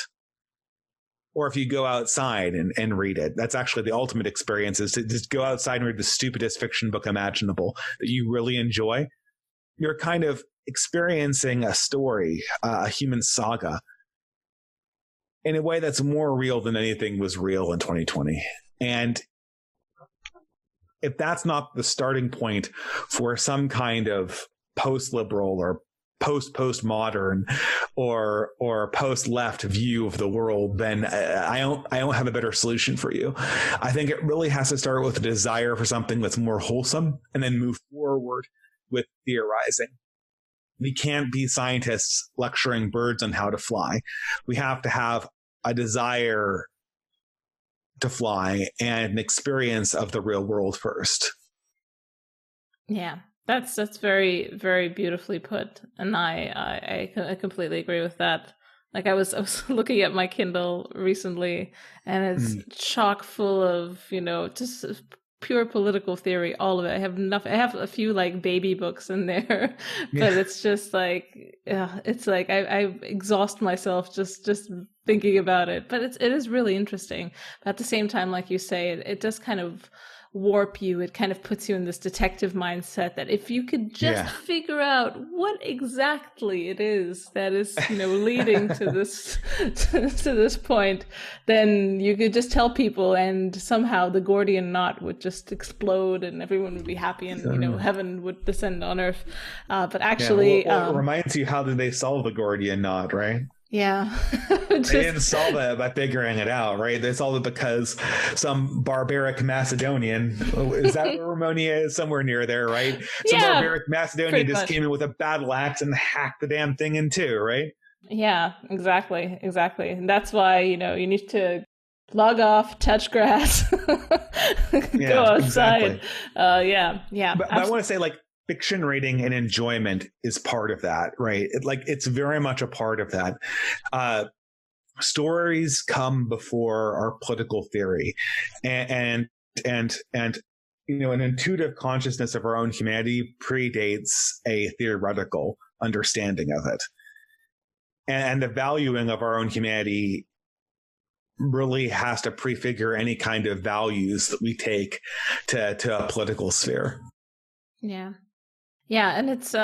or if you go outside and read it, that's actually the ultimate experience, is to just go outside and read the stupidest fiction book imaginable that you really enjoy. You're kind of experiencing a story, a human saga, in a way that's more real than anything was real in 2020. And if that's not the starting point for some kind of post-liberal or postmodern or post-left view of the world, then I don't have a better solution for you. I think it really has to start with a desire for something that's more wholesome and then move forward with theorizing. We can't be scientists lecturing birds on how to fly. We have to have a desire to fly and an experience of the real world first. Yeah, that's very, very beautifully put, and I completely agree with that. Like I was looking at my Kindle recently, and it's Mm. chock full of, just pure political theory, all of it. I have a few like baby books in there, Yeah. but it's just like, it's like I exhaust myself just thinking about it. But it is really interesting. But at the same time, like you say, it does kind of warp you. It kind of puts you in this detective mindset that if you could just Yeah. figure out what exactly it is that is, leading to this to this point, then you could just tell people, and somehow the Gordian knot would just explode, and everyone would be happy, and heaven would descend on earth. But Yeah. actually, Well, it reminds you, how did they solve the Gordian knot, right? yeah, They didn't solve it by figuring it out, right? They solved it because some barbaric Macedonian, is that where Ramonia is? Somewhere near there, right? Some barbaric Macedonian just came in with a battle axe and hacked the damn thing in two, right? Yeah, exactly. And that's why, you need to log off, touch grass, go outside. Exactly. Yeah. But I want to say, like, fiction reading and enjoyment is part of that, right? It's very much a part of that. Stories come before our political theory, and an intuitive consciousness of our own humanity predates a theoretical understanding of it, and the valuing of our own humanity really has to prefigure any kind of values that we take to a political sphere. Yeah, and it's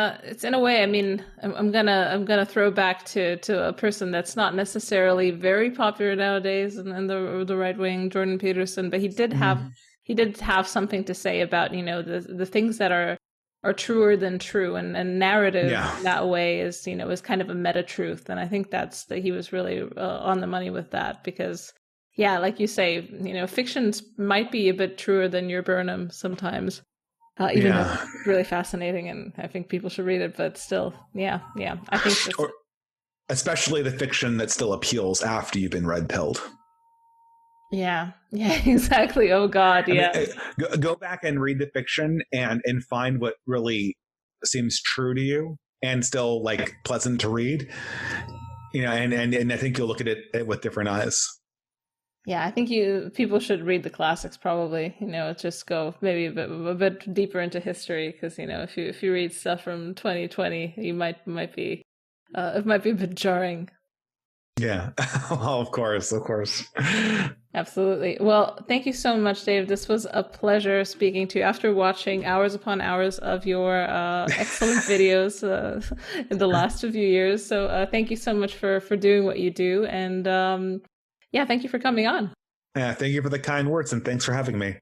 in a way. I mean, I'm gonna throw back to a person that's not necessarily very popular nowadays in the right wing, Jordan Peterson, but he did have something to say about the things that are truer than true, and narrative in that way is is kind of a meta truth, and I think that he was really on the money with that, because like you say, fictions might be a bit truer than your Burnham sometimes. Even though it's really fascinating, and I think people should read it, but still, I think especially the fiction that still appeals after you've been red pilled. Yeah, exactly. Oh God, yeah. I mean, go back and read the fiction and find what really seems true to you and still like pleasant to read. And I think you'll look at it with different eyes. Yeah, I think people should read the classics probably. Just go maybe a bit deeper into history, because if you read stuff from 2020, you might be it might be a bit jarring. Yeah, well, of course. Absolutely. Well, thank you so much, Dave. This was a pleasure speaking to you after watching hours upon hours of your excellent videos in the last few years. So thank you so much for doing what you do, and thank you for coming on. Yeah, thank you for the kind words, and thanks for having me.